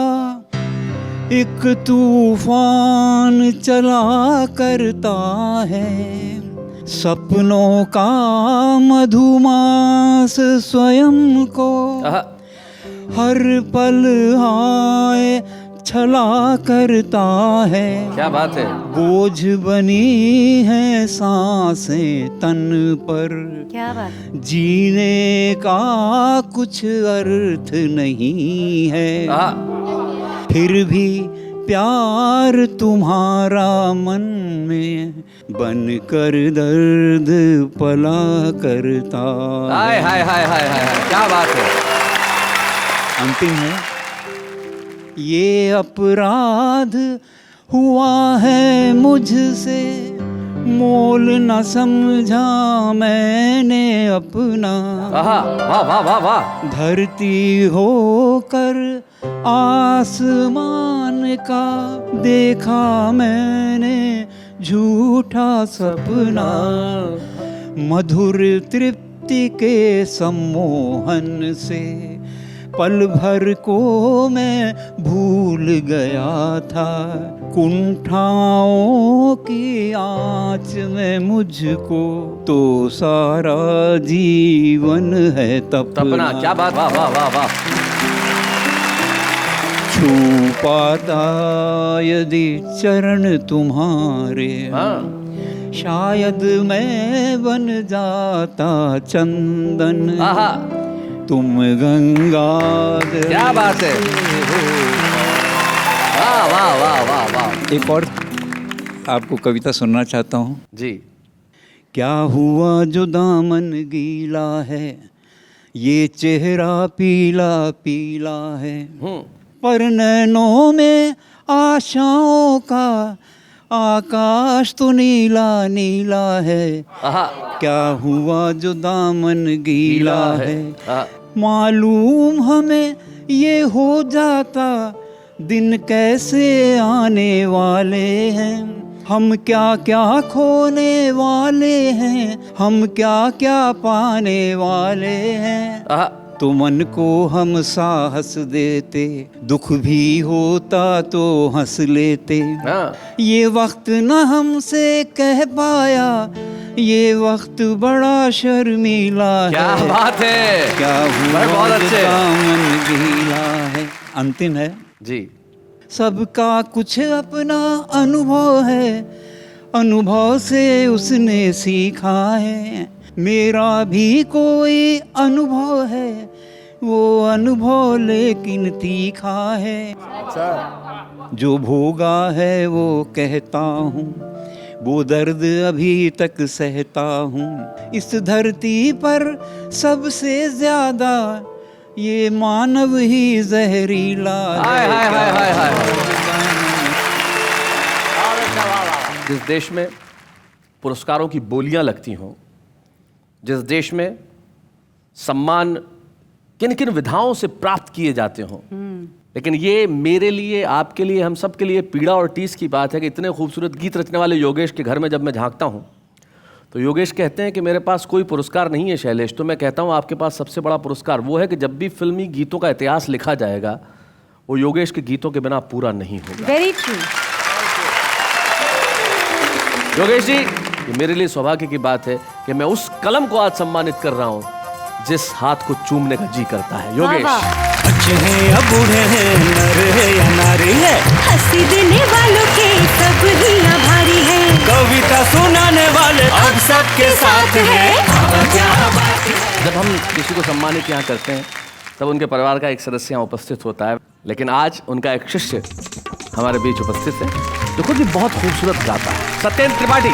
एक तूफान चला करता है, सपनों का मधुमास स्वयं को हर पल आए छला करता है। क्या बात है। बोझ बनी है सांसें तन पर, क्या बात। जीने का कुछ अर्थ नहीं है, फिर भी प्यार तुम्हारा मन में बन कर दर्द पला करता। हाय हाय हाय हाय हाय हाय, क्या बात है। अंतिम है, ये अपराध हुआ है मुझसे, मोल न समझा मैंने अपना। आहा, वाह वाह वाह वाह। धरती होकर आसमान का देखा मैंने झूठा सपना। मधुर तृप्ति के सम्मोहन से पल भर को मैं भूल गया था। कुंठाओं की आँच में मुझको तो सारा जीवन है तपना। क्या बात, वाह वाह वाह वाह। छू पाता यदि चरण तुम्हारे, हाँ। शायद मैं बन जाता चंदन। आहा, तुम गंगा। क्या बात है। वाह वाह वाह वाह वाह। एक और आपको कविता सुनना चाहता हूँ जी। क्या हुआ जो दामन गीला है, ये चेहरा पीला पीला है, पर नैनों में आशाओं का आकाश तो नीला नीला है। आहा, क्या हुआ जो दामन गीला है, हाँ। मालूम हमें ये हो जाता दिन कैसे आने वाले हैं। हम क्या क्या खोने वाले हैं, हम क्या क्या पाने वाले हैं। आहा, तो मन को हम साहस देते, दुख भी होता तो हंस लेते। हाँ। ये वक्त न हमसे कह पाया, ये वक्त बड़ा शर्मीला है। क्या बात है। क्या हुआ बहुत अच्छे। दामन गीला है। अंतिम है, जी। सबका कुछ अपना अनुभव है, अनुभव से उसने सीखा है। मेरा भी कोई अनुभव है, वो अनुभव लेकिन तीखा है। जो भोगा है वो कहता हूँ, वो दर्द अभी तक सहता हूँ। इस धरती पर सबसे ज्यादा ये मानव ही जहरीला हाय है। हाय हाय हाय हाय। जिस देश में पुरस्कारों की बोलियां लगती हों, जिस देश में सम्मान किन किन विधाओं से प्राप्त किए जाते हों, लेकिन ये मेरे लिए, आपके लिए, हम सब के लिए पीड़ा और टीस की बात है कि इतने खूबसूरत गीत रचने वाले योगेश के घर में जब मैं झांकता हूँ तो योगेश कहते हैं कि मेरे पास कोई पुरस्कार नहीं है शैलेश। तो मैं कहता हूँ आपके पास सबसे बड़ा पुरस्कार वो है कि जब भी फिल्मी गीतों का इतिहास लिखा जाएगा वो योगेश के गीतों के बिना पूरा नहीं होगा। Very true. योगेश जी, ये मेरे लिए सौभाग्य की बात है कि मैं उस कलम को आज सम्मानित कर रहा हूँ जिस हाथ को चूमने का जी करता है। योगेश। अच्छे हैं या बूढ़े हैं, नर है या नारी है, हंसी देने वालों के सब ही आभारी है। कविता सुनाने वाले अब सबके साथ है। जब हम किसी को सम्मानित यहाँ करते हैं तब उनके परिवार का एक सदस्य यहाँ उपस्थित होता है, लेकिन आज उनका एक शिष्य हमारे बीच उपस्थित है जो खुद भी बहुत खूबसूरत गाता है। सत्येंद्र त्रिपाठी।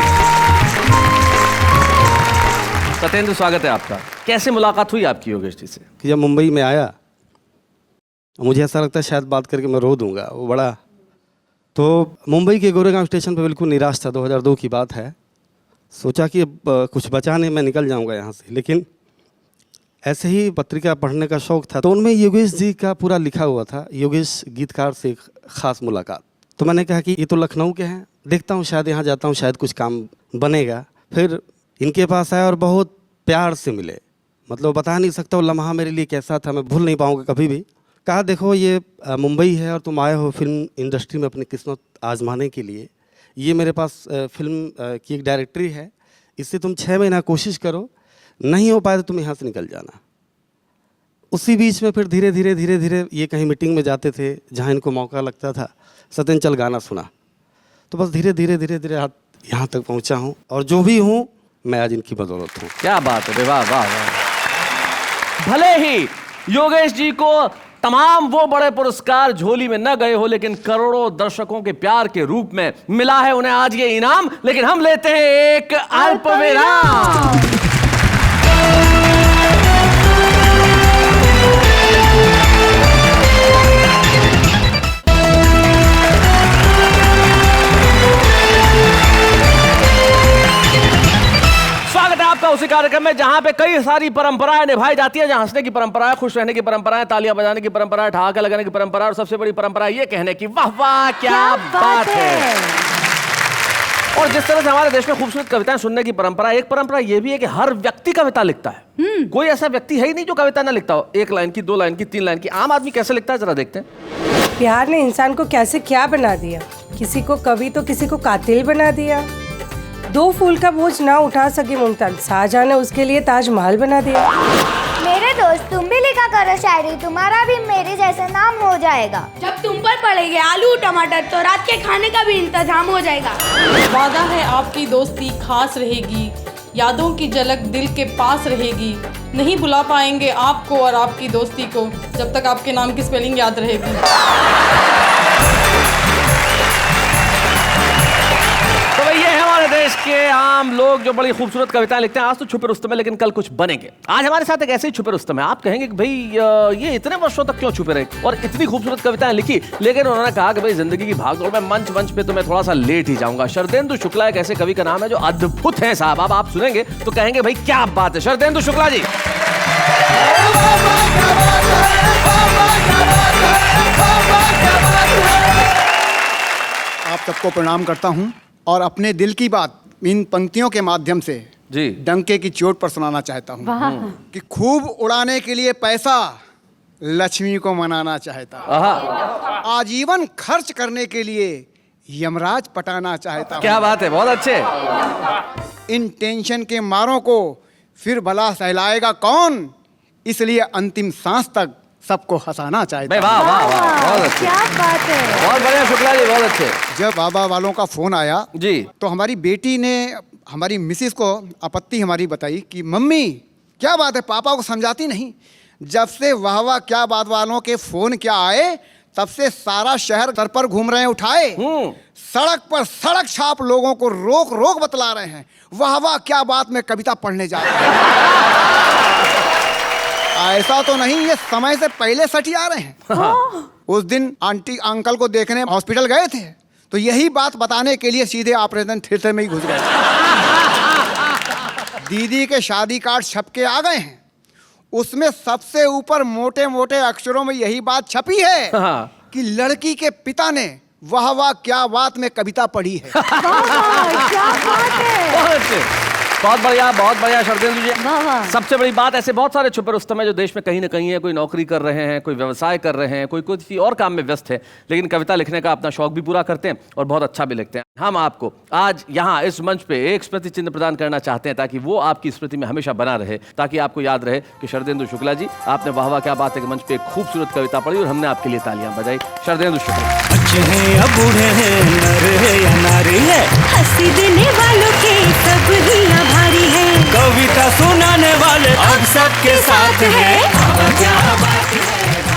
सत्येंद्र, स्वागत है आपका। कैसे मुलाकात हुई आपकी योगेश जी से? कि जब मुंबई में आया मुझे ऐसा लगता है शायद बात करके मैं रो दूंगा। वो बड़ा तो मुंबई के गोरेगांव स्टेशन पे बिल्कुल निराश था। 2002 की बात है। सोचा कि अब कुछ बचा नहीं, मैं निकल जाऊंगा यहाँ से। लेकिन ऐसे ही पत्रिका पढ़ने का शौक था तो उनमें योगेश जी का पूरा लिखा हुआ था, योगेश गीतकार से एक ख़ास मुलाकात। तो मैंने कहा कि ये तो लखनऊ के हैं, देखता हूँ शायद यहाँ जाता हूँ, शायद कुछ काम बनेगा। फिर इनके पास आया और बहुत प्यार से मिले। मतलब बता नहीं सकता वो लम्हा मेरे लिए कैसा था, मैं भूल नहीं पाऊँगा कभी भी। कहा देखो ये मुंबई है और तुम आए हो फिल्म इंडस्ट्री में अपनी किस्मत आजमाने के लिए। ये मेरे पास फिल्म की एक डायरेक्टरी है, इससे तुम 6 महीना कोशिश करो, नहीं हो पाए तो तुम यहाँ से निकल जाना। उसी बीच में फिर धीरे धीरे ये कहीं मीटिंग में जाते थे जहाँ इनको मौका लगता था, सत्येंद्र चल गाना सुना। तो बस धीरे धीरे यहाँ तक पहुँचा हूँ और जो भी हूँ मैं आज इनकी बदौलत हूँ। क्या बात है, वाह वाह वाह। भले ही योगेश जी को तमाम वो बड़े पुरस्कार झोली में न गए हो, लेकिन करोड़ों दर्शकों के प्यार के रूप में मिला है उन्हें आज ये इनाम। लेकिन हम लेते हैं एक अल्पविराम। आपका उसी कार्यक्रम में जहां पे कई सारी परंपराएं निभाई जाती है, जहां हंसने की परंपरा है, खुश रहने की परंपरा है, तालियां बजाने की परंपरा है, ठहाके लगाने की परंपरा है, और सबसे बड़ी परंपरा ये कहने की वाह वाह क्या बात है। और जिस तरह से हमारे देश में खूबसूरत कविताएं सुनने की परंपरा, एक परंपरा ये भी है कि हर व्यक्ति कविता लिखता है। कोई ऐसा व्यक्ति है ही नहीं जो कविता ना लिखता हो। 1 लाइन की, 2 लाइन की, 3 लाइन की। आम आदमी कैसे लिखता है, जरा देखते हैं। प्यार ने इंसान को कैसे क्या बना दिया, किसी को कवि तो किसी को कातिल बना दिया। 2 फूल का बोझ ना उठा सकी मुमताज, शाहजहां ने उसके लिए ताजमहल बना दिया। मेरे दोस्त तुम भी लिखा करो शायरी, तुम्हारा भी मेरे जैसा नाम हो जाएगा। जब तुम पर पड़ेंगे आलू टमाटर तो रात के खाने का भी इंतजाम हो जाएगा। वादा है आपकी दोस्ती खास रहेगी, यादों की झलक दिल के पास रहेगी। नहीं भुला पाएंगे आपको और आपकी दोस्ती को, जब तक आपके नाम की स्पेलिंग याद रहेगी। देश के आम लोग जो बड़ी खूबसूरत कविताएं लिखते हैं, आज तो छुपे रुस्तम है, लेकिन कल कुछ बनेंगे। आज हमारे साथ एक ऐसे ही छुपे रुस्तम है। आप कहेंगे कि भाई ये इतने वर्षों तक क्यों छुपे रहे और इतनी खूबसूरत कविताएं लिखी, लेकिन उन्होंने कहा कि भाई जिंदगी की भागदौड़ में मंच पे तो मैं थोड़ा सा लेट ही जाऊंगा। शरदेंदु शुक्ला एक ऐसे कवि का नाम है जो अद्भुत है साहब। अब आप सुनेंगे तो कहेंगे भाई क्या बात है। शरदेंदु शुक्ला जी, आप सबको प्रणाम करता हूं और अपने दिल की बात इन पंक्तियों के माध्यम से जी डंके की चोट पर सुनाना चाहता हूं कि खूब उड़ाने के लिए पैसा लक्ष्मी को मनाना चाहता हूं, आजीवन खर्च करने के लिए यमराज पटाना चाहता हूं। क्या बात है, बहुत अच्छे। इन टेंशन के मारों को फिर भला सहलाएगा कौन, इसलिए अंतिम सांस तक सबको हंसाना चाहता हूं। वाह वाह वाह, बहुत अच्छे, क्या बात है, बहुत बढ़िया शुक्ला जी, बहुत अच्छे। जब बाबा वालों का फोन आया जी तो हमारी बेटी ने हमारी मिसेस को आपत्ति हमारी बताई कि मम्मी क्या बात है, पापा को समझाती नहीं। जब से वाह वाह क्या बात वालों के फोन क्या आए, तब से सारा शहर सर पर घूम रहे हैं उठाए, सड़क पर सड़क छाप लोगों को रोक रोक बतला रहे हैं वाह वाह क्या बात में कविता पढ़ने जा रहे हैं। ऐसा तो नहीं, ये समय से पहले सटी आ रहे हैं। उस दिन आंटी अंकल को देखने हॉस्पिटल गए थे तो यही बात बताने के लिए सीधे ऑपरेशन थिएटर में ही घुस गए। दीदी के शादी कार्ड छप के आ गए हैं, उसमें सबसे ऊपर मोटे मोटे अक्षरों में यही बात छपी है कि लड़की के पिता ने वाह वाह क्या बात में कविता पढ़ी है। क्या बात है, बहुत बढ़िया शरदेंदु जी। सबसे बड़ी बात, ऐसे बहुत सारे छुपे रुस्तम है जो देश में कहीं ना कहीं है, कोई नौकरी कर रहे हैं, कोई व्यवसाय कर रहे हैं, कोई किसी और काम में व्यस्त है, लेकिन कविता लिखने का अपना शौक भी पूरा करते हैं और बहुत अच्छा भी लिखते हैं। हम आपको आज यहाँ इस मंच पे एक स्मृति चिन्ह प्रदान करना चाहते हैं ताकि वो आपकी स्मृति में हमेशा बना रहे, ताकि आपको याद रहे कि शरदेंदु शुक्ला जी, आपने वाह वाह क्या बात है के मंच पे एक खूबसूरत कविता पढ़ी और हमने आपके लिए तालियां बजाई। शरदेंदु शुक्ला। बच्चे हैं या बूढ़े हैं, नर है या नारी है, हंसी देने वालों के सब ही आभारी है, कविता सुनाने वाले अब सबके साथ है। क्या बात है।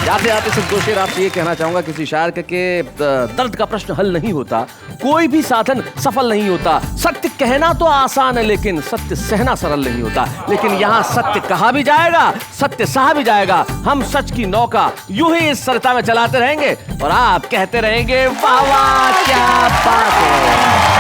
जाते जाते सिर्फ 2 शेर आपसे ये कहना चाहूंगा किसी शायर के दर्द का प्रश्न हल नहीं होता, कोई भी साधन सफल नहीं होता, सत्य कहना तो आसान है लेकिन सत्य सहना सरल नहीं होता। लेकिन यहाँ सत्य कहा भी जाएगा, सत्य सहा भी जाएगा। हम सच की नौका यूं ही इस सरता में चलाते रहेंगे और आप कहते रहेंगे वाह वाह क्या बात है।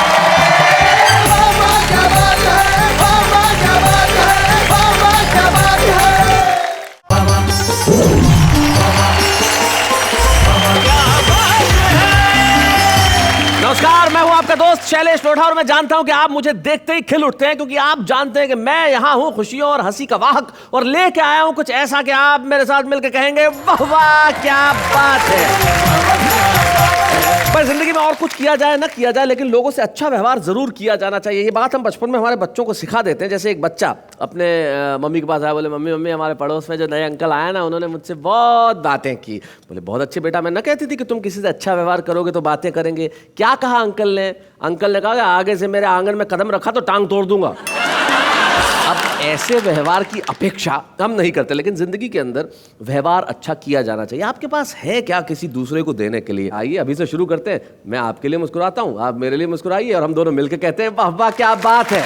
नमस्कार, मैं हूं आपका दोस्त शैलेश लोढ़ा और मैं जानता हूं कि आप मुझे देखते ही खिल उठते हैं, क्योंकि आप जानते हैं कि मैं यहां हूं खुशियों और हंसी का वाहक और लेके आया हूं कुछ ऐसा कि आप मेरे साथ मिलकर कहेंगे वाह वाह क्या बात है। पर जिंदगी में और कुछ किया जाए ना किया जाए, लेकिन लोगों से अच्छा व्यवहार जरूर किया जाना चाहिए। ये बात हम बचपन में हमारे बच्चों को सिखा देते हैं। जैसे एक बच्चा अपने मम्मी के पास आया, बोले मम्मी मम्मी हमारे पड़ोस में जो नए अंकल आए ना, उन्होंने मुझसे बहुत बातें की। बोले बहुत अच्छे बेटा, मैं ना कहती थी कि तुम किसी से अच्छा व्यवहार करोगे तो बातें करेंगे। क्या कहा अंकल ने? अंकल ने कहा आगे से मेरे आंगन में कदम रखा तो टांग तोड़ दूंगा। अब ऐसे व्यवहार की अपेक्षा हम नहीं करते, लेकिन जिंदगी के अंदर व्यवहार अच्छा किया जाना चाहिए। आपके पास है क्या किसी दूसरे को देने के लिए? आइए अभी से शुरू करते हैं। मैं आपके लिए मुस्कुराता हूँ, आप मेरे लिए मुस्कुराइए और हम दोनों मिलकर कहते हैं वाह वाह क्या बात है।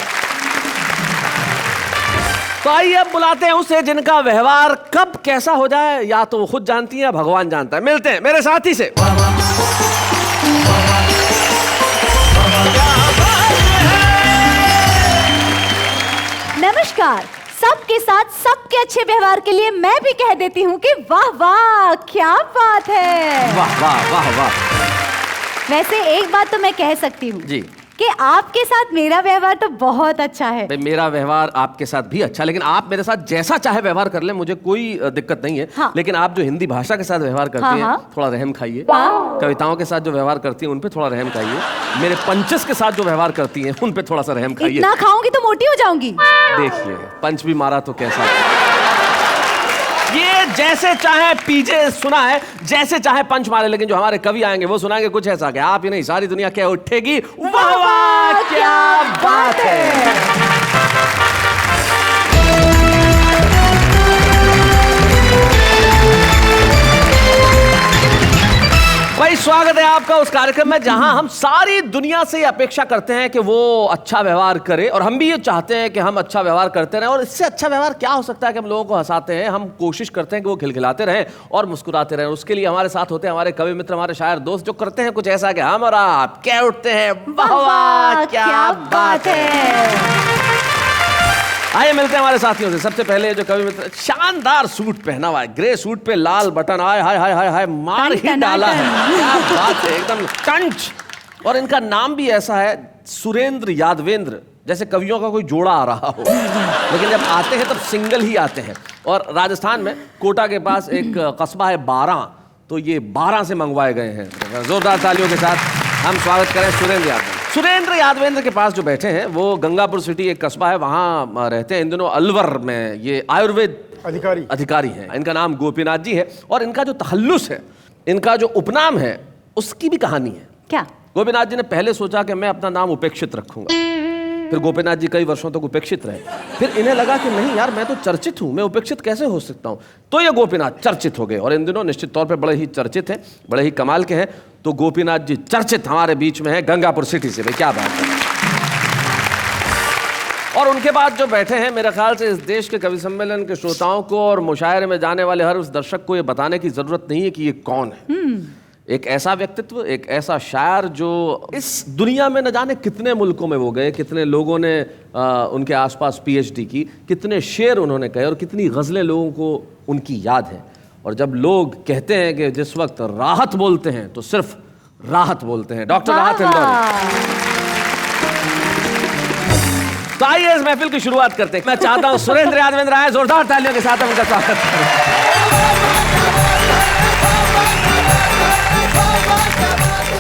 तो आइए अब बुलाते हैं उसे जिनका व्यवहार कब कैसा हो जाए या तो वो खुद जानती है या भगवान जानता है। मिलते हैं मेरे साथी से। नमस्कार। सबके साथ सबके अच्छे व्यवहार के लिए मैं भी कह देती हूँ कि वाह वाह क्या बात है। वाह वाह वाह वाह। वैसे एक बात तो मैं कह सकती हूँ जी कि आपके साथ मेरा व्यवहार तो बहुत अच्छा है। भाई मेरा व्यवहार आपके साथ भी अच्छा, लेकिन आप मेरे साथ जैसा चाहे व्यवहार कर ले, मुझे कोई दिक्कत नहीं है। हाँ। लेकिन आप जो हिंदी भाषा के साथ व्यवहार करती हैं, थोड़ा रहम खाइए। कविताओं के साथ जो व्यवहार करती हैं उन पे थोड़ा रहम खाइए। मेरे पंचस के साथ जो व्यवहार करती हैं उन पे थोड़ा सा रहम खाइए। इतना खाऊंगी तो मोटी हो जाऊंगी। देखिए पंच भी मारा तो कैसा। ये जैसे चाहे पीजे सुना है, जैसे चाहे पंच मारे, लेकिन जो हमारे कवि आएंगे वो सुनाएंगे कुछ ऐसा कि आप ही नहीं सारी दुनिया क्या उठेगी। वाह वाह क्या बात है। भाई स्वागत है आपका उस कार्यक्रम में जहां हम सारी दुनिया से अपेक्षा करते हैं कि वो अच्छा व्यवहार करे, और हम भी ये चाहते हैं कि हम अच्छा व्यवहार करते रहें। और इससे अच्छा व्यवहार क्या हो सकता है कि हम लोगों को हंसाते हैं। हम कोशिश करते हैं कि वो खिलखिलाते रहें और मुस्कुराते रहें। उसके लिए हमारे साथ होते हैं हमारे कवि मित्र, हमारे शायर दोस्त, जो करते हैं कुछ ऐसा कि हम और आप क्या उठते हैं। वाह वाह क्या बात है। आइए मिलते हैं हमारे साथियों से। सबसे पहले जो कवि मित्र, शानदार सूट पहना हुआ है, ग्रे सूट पे लाल बटन, आए हाय हाय हाय हाय मार ही डाला है। क्या बात है, एकदम टंच। और इनका नाम भी ऐसा है, सुरेंद्र यादवेंद्र, जैसे कवियों का कोई जोड़ा आ रहा हो। लेकिन जब आते हैं तब सिंगल ही आते हैं। और राजस्थान में कोटा के पास एक कस्बा है बारां, तो ये 12 से मंगवाए गए हैं। जोरदार तालियों के साथ हम स्वागत करें सुरेंद्र यादवेंद्र। सुरेंद्र यादवेंद्र के पास जो बैठे हैं वो गंगापुर सिटी एक कस्बा है, वहाँ रहते हैं इन दिनों अलवर में। ये आयुर्वेद अधिकारी हैं। इनका नाम गोपीनाथ जी है और इनका जो तखल्लुस है, इनका जो उपनाम है, उसकी भी कहानी है। क्या? गोपीनाथ जी ने पहले सोचा कि मैं अपना नाम उपेक्षित रखूंगा। फिर गोपीनाथ जी कई वर्षों तक उपेक्षित रहे। फिर इन्हें लगा कि नहीं यार, मैं तो चर्चित हूँ, मैं उपेक्षित कैसे हो सकता हूँ। तो ये गोपीनाथ चर्चित हो गए और इन दिनों निश्चित तौर पे बड़े ही चर्चित हैं, बड़े ही कमाल के हैं। तो गोपीनाथ जी चर्चित हमारे बीच में है गंगापुर सिटी से। भाई क्या बात है। और उनके बाद जो बैठे हैं, मेरे ख्याल से इस देश के कवि सम्मेलन के श्रोताओं को और मुशायरे में जाने वाले हर उस दर्शक को ये बताने की जरूरत नहीं है कि ये कौन है। एक ऐसा व्यक्तित्व, एक ऐसा शायर जो इस दुनिया में न जाने कितने मुल्कों में वो गए, कितने लोगों ने उनके आसपास पीएचडी की, कितने शेर उन्होंने कहे और कितनी गज़लें लोगों को उनकी याद है। और जब लोग कहते हैं कि जिस वक्त राहत बोलते हैं तो सिर्फ राहत बोलते हैं। डॉक्टर राहत इंदौरी। तो आइए इस महफिल की शुरुआत करते हैं। मैं चाहता हूं सुरेंद्र यादवेंद्र आए, जोरदार तालियों के साथ हम उनका स्वागत करें।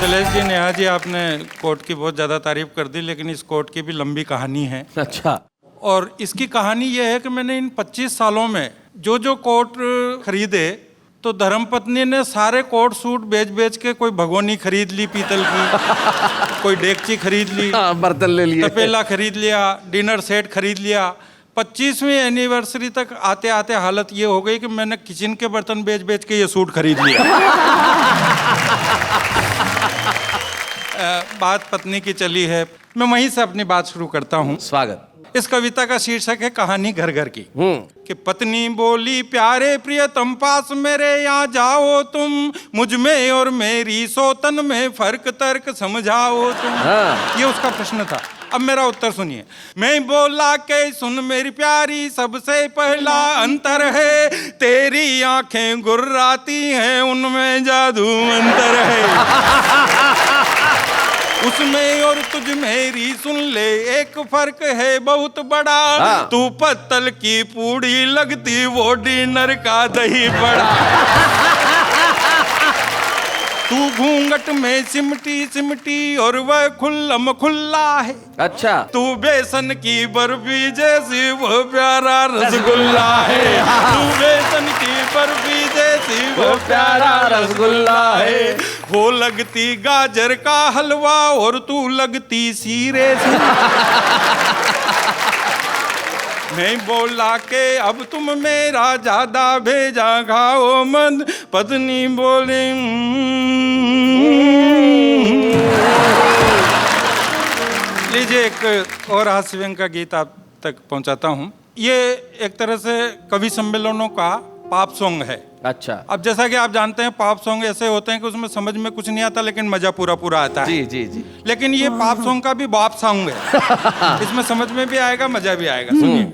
शैलेश जी, नेहा जी, आपने कोर्ट की बहुत ज़्यादा तारीफ कर दी, लेकिन इस कोर्ट की भी लंबी कहानी है। अच्छा। और इसकी कहानी ये है कि मैंने इन 25 सालों में जो जो कोट खरीदे, तो धर्मपत्नी ने सारे कोट सूट बेच बेच के कोई भगोनी खरीद ली पीतल की, कोई डेगची खरीद ली, बर्तन ले लिए, तपेला खरीद लिया, डिनर सेट खरीद लिया। 25वीं एनिवर्सरी तक आते आते हालत ये हो गई कि मैंने किचन के बर्तन बेच बेच के ये सूट खरीद लिया। बात पत्नी की चली है, मैं वहीं से अपनी बात शुरू करता हूँ। स्वागत। इस कविता का शीर्षक है कहानी घर घर की। कि पत्नी बोली, प्यारे प्रियतम पास मेरे यहाँ जाओ तुम, मुझ में और मेरी सोतन में फर्क तर्क समझाओ तुम। ये उसका प्रश्न था। अब मेरा उत्तर सुनिए। मैं बोला के सुन मेरी प्यारी, सबसे पहला अंतर है तेरी आंखें गुर्राती हैं, उनमें जादू अंतर है। उसमें और तुझ मेरी सुन ले एक फर्क है बहुत बड़ा, तू पत्तल की पूड़ी लगती, वो डिनर का दही बड़ा। तू घूंघट में सिमटी सिमटी और वह खुल्लम खुल्ला है। अच्छा। तू बेसन की बर्फी जैसी वो प्यारा रसगुल्ला है। तू बेसन की बर्फी जैसी वो प्यारा रसगुल्ला है। वो लगती गाजर का हलवा और तू लगती सीरे से। नहीं बोला के अब तुम मेरा ज्यादा भेजा खाओ मत, पत्नी बोली लीजिए एक और हास्य व्यंग का गीत आप तक पहुंचाता हूं। ये एक तरह से कवि सम्मेलनों का पॉप सॉन्ग है। अच्छा। अब जैसा कि आप जानते हैं पॉप सॉन्ग ऐसे होते हैं कि उसमें समझ में कुछ नहीं आता लेकिन मजा पूरा पूरा आता है। जी जी जी। लेकिन ये पॉप सॉन्ग का भी बॉप सॉन्ग है। इसमें समझ में भी आएगा, मजा भी आएगा। सुनिए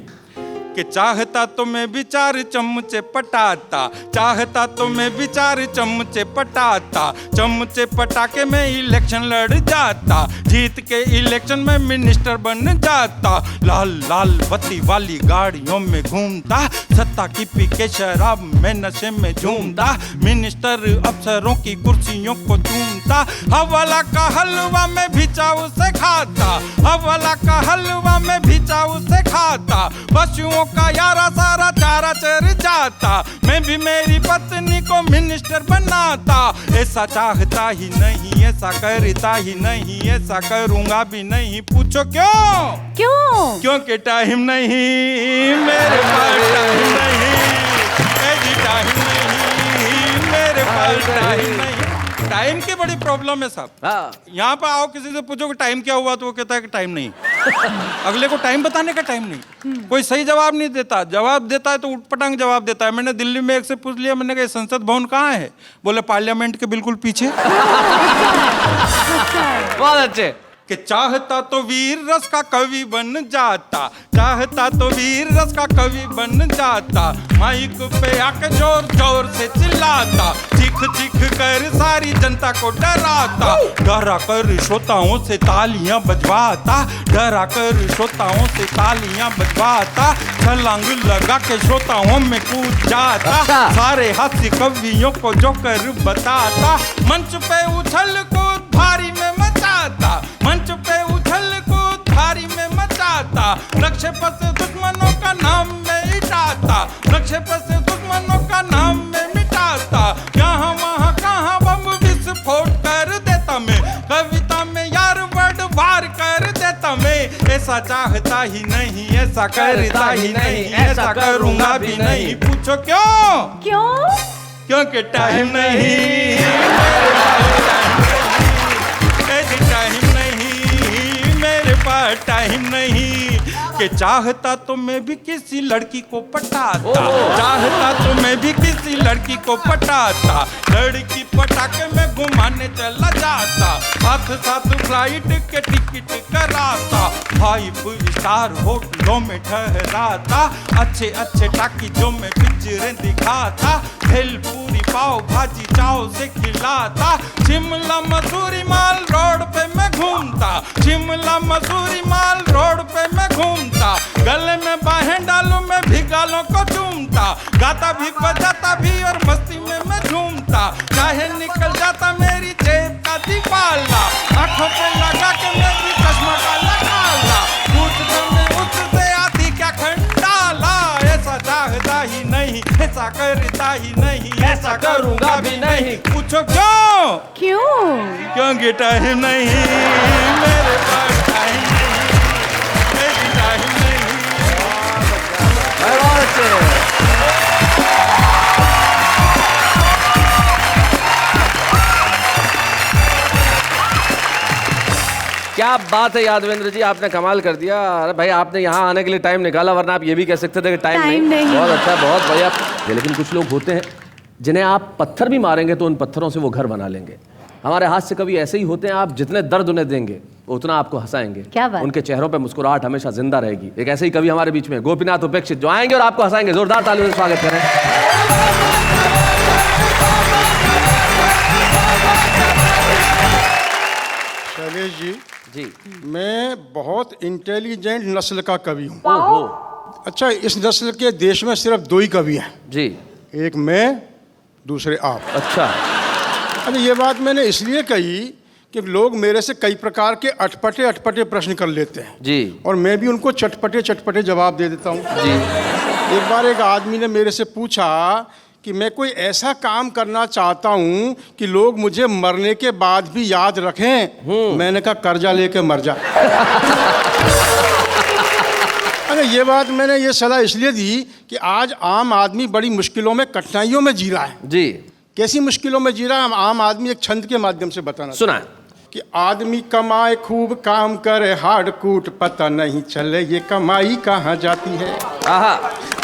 कि चाहता तो मैं भी 4 चमचे पटाता, चाहता तो मैं भी 4 चमचे पटाता, चमचे पटा के मैं इलेक्शन लड़ जाता, जीत के इलेक्शन में मिनिस्टर बन जाता, लाल लाल बत्ती वाली गाड़ियों में घूमता, सत्ता की पी के शराब में नशे में झूमता, मिनिस्टर अफसरों की कुर्सियों को चूमता, हवाला का हलवा में भी चाव से खाता, हवाला का हलवा में भी चाव से खाता, पशुओं का यारा सारा चारा चर जाता, मैं भी मेरी पत्नी को मिनिस्टर बनाता, ऐसा चाहता ही नहीं, ऐसा करता ही नहीं, ऐसा करूंगा भी नहीं, पूछो क्यों? क्यों? क्योंकि टाइम नहीं मेरे पास, टाइम नहीं, टाइम नहीं मेरे पास, टाइम नहीं। टाइम की बड़ी प्रॉब्लम है साहब। यहाँ पे आओ किसी से पूछो कि टाइम क्या हुआ तो वो कहता है कि टाइम नहीं। अगले को टाइम बताने का टाइम नहीं। कोई सही जवाब नहीं देता, जवाब देता है तो उठपटांग जवाब देता है। मैंने दिल्ली में एक से पूछ लिया, मैंने कहा संसद भवन कहाँ है? बोले पार्लियामेंट के बिल्कुल पीछे। बहुत अच्छे। कि चाहता तो वीर रस का कवि बन जाता, चाहता तो वीर रस का कवि बन जाता, माइक पे आके जोर जोर से चिल्लाता, चीख चीख कर सारी जनता को डराता, डरा कर श्रोताओं से तालियां बजवाता, डरा कर श्रोताओं से तालियां बजवाता, छलांग लगा के श्रोताओं में कूद जाता, सारे हास्य कवियों को जोकर बताता, मंच पे उछल कूद भारी में मचाता, मंच पे उछल कूद भारी में मचाता, नक्शे पर से दुश्मनों का नाम में मिटाता, नक्शे पर से दुश्मनों का नाम में मिटाता, यहाँ वहाँ कहाँ बम विस्फोट कर देता मैं, कविता में यार वर्ड वार कर देता मैं, ऐसा चाहता ही नहीं, ऐसा करता ही नहीं, ऐसा करूँगा भी नहीं, पूछो क्यों? क्यों? क्योंकि टाइम नहीं, टाइम नहीं मेरे पास, टाइम नहीं। कि चाहता तो मैं भी किसी लड़की को पटाता, चाहता तो मैं भी किसी लड़की को पटाता, लड़की पटा के मैं घुमाने चला जाता, साथ साथ फ्लाइट के टिकट कराता, 5 स्टार होटलों में ठहराता, अच्छे अच्छे टाकीजों में पिक्चरें दिखाता, भेलपूरी पाव भाजी चाव से खिलाता, शिमला मसूरी माल रोड पे मैं घूमता, शिमला मसूरी माल रोड पे मैं घूमता, गले में बाहें डालूं मैं भी गालों को चूमता, गाता भी बजाता भी और मस्ती में मैं झूमता, चाहे निकल जाता मेरी जेब का दीवाला, आंखों पे लगा के मैं भी चश्मा काला काला, पूछता मैं उससे आती क्या खंडाला, ऐसा चाहता ही नहीं, ऐसा करता ही नहीं, ऐसा करूँगा भी नहीं, पूछो क्यों? क्यों? क्योंकि टाइम नहीं मेरे पास, टाइम नहीं, टाइम नहीं। क्या बात है यादवेंद्र जी, आपने कमाल कर दिया। अरे भाई आपने यहाँ आने के लिए टाइम निकाला, वरना आप ये भी कह सकते थे कि टाइम नहीं। बहुत अच्छा, बहुत बढ़िया। लेकिन कुछ लोग होते हैं जिन्हें आप पत्थर भी मारेंगे तो उन पत्थरों से वो घर बना लेंगे। हमारे हास्य कवि ऐसे ही होते हैं, आप जितने दर्द उन्हें देंगे उतना आपको हंसाएंगे। क्या बात? उनके चेहरों पे मुस्कुराहट हमेशा जिंदा रहेगी। एक ऐसे ही कवि हमारे बीच में गोपीनाथ उपेक्षित, जो आएंगे और आपको हंसाएंगे। जोरदार तालियों से स्वागत करें। शैलेश जी, जी मैं बहुत इंटेलिजेंट नस्ल का कवि हूँ। अच्छा, इस नस्ल के देश में सिर्फ 2 ही कवि हैं। जी, एक मैं, दूसरे आप। अच्छा। अभी ये बात मैंने इसलिए कही कि लोग मेरे से कई प्रकार के अटपटे अटपटे प्रश्न कर लेते हैं जी, और मैं भी उनको चटपटे चटपटे जवाब दे देता हूँ जी। एक बार एक आदमी ने मेरे से पूछा कि मैं कोई ऐसा काम करना चाहता हूँ कि लोग मुझे मरने के बाद भी याद रखें। मैंने कहा कर्जा लेके मर जा। अरे ये बात मैंने ये सलाह इसलिए दी कि आज आम आदमी बड़ी मुश्किलों में, कठिनाइयों में जी रहा है। जी। कैसी मुश्किलों में जी रहा है आम आदमी, एक छंद के माध्यम से बताना सुना कि आदमी कमाए खूब काम करे हार्ड कूट, पता नहीं चले ये कमाई कहाँ जाती है।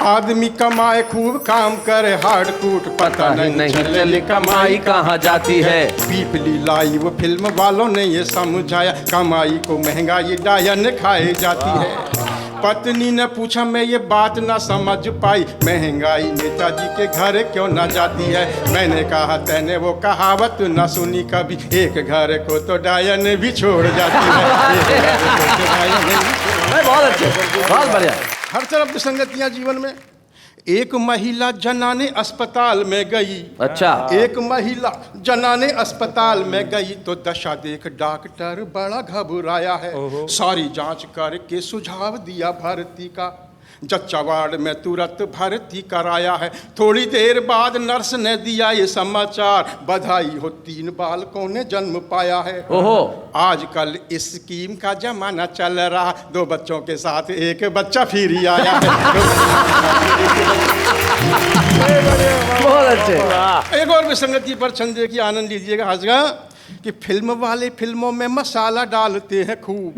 आदमी कमाए खूब काम करे हार्ड कूट, पता नहीं चले कमाई कहाँ जाती है। पीपली लाइव फिल्म वालों ने ये समझाया, कमाई को महंगाई डायन खाई जाती है। पत्नी ने पूछा मैं ये बात ना समझ पाई, महंगाई नेताजी के घर क्यों ना जाती है। मैंने कहा तैने वो कहावत ना सुनी कभी, एक घर को तो डायन भी छोड़ जाती है। बहुत अच्छे, बहुत बढ़िया। हर तरफ विसंगतियां जीवन में। एक महिला जनाने अस्पताल में गई। अच्छा। एक महिला जनाने अस्पताल में गई तो दशा देख डॉक्टर बड़ा घबराया है। सारी जांच करके सुझाव दिया भर्ती का, जच्चा वार्ड में तुरंत भर्ती कराया है। थोड़ी देर बाद नर्स ने दिया ये समाचार, बधाई हो 3 बालकों ने जन्म पाया है। ओहो। आजकल इस स्कीम का जमाना चल रहा, 2 बच्चों के साथ 1 बच्चा फिर ही आया है। बहुत अच्छे। एक और विसंगति पर छंद देखिए, आनंद लीजिएगा, हंसगा कि फिल्म वाले फिल्मों में मसाला डालते हैं खूब।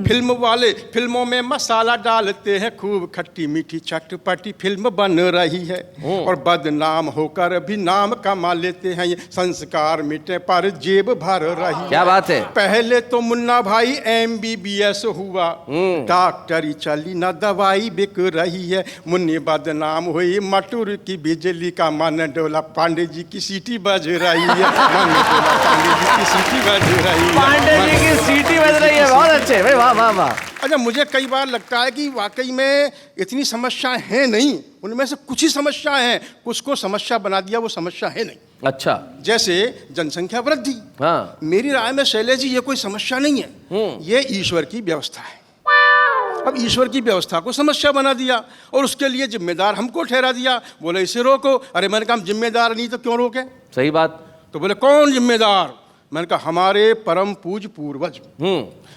फिल्म वाले फिल्मों में मसाला डालते हैं खूब, खट्टी मीठी चटपटी फिल्म बन रही है। और बदनाम होकर भी नाम कमा लेते हैं ये, संस्कार मिटे पर जेब भर रही है। क्या बात है। पहले तो मुन्ना भाई MBBS हुआ, डॉक्टरी चली ना दवाई बिक रही है। मुन्नी बदनाम हुई मटूर की बिजली का, मन डोला पांडे जी की सीटी बज रही है। मन डोला पांडे जी की सीटी बज रही है। पांडे जी की सीटी बज रही है। बहुत अच्छे भाई, वाह वाह वाह। अच्छा, मुझे कई बार लगता है कि वाकई में इतनी समस्याएं हैं नहीं, उनमें से कुछ ही समस्या हैं, कुछ को समस्या बना दिया वो समस्या है नहीं। अच्छा। जैसे जनसंख्या वृद्धि। हाँ। मेरी राय में शैलेश जी ये कोई समस्या नहीं है, ये ईश्वर की व्यवस्था है। अब ईश्वर की व्यवस्था को समस्या बना दिया और उसके लिए जिम्मेदार हमको ठहरा दिया। बोले इसे रोको। अरे मैंने कहा हम जिम्मेदार नहीं तो क्यों रोके। सही बात। तो बोले कौन जिम्मेदार। मैंने कहा हमारे परम पूज्य पूर्वज।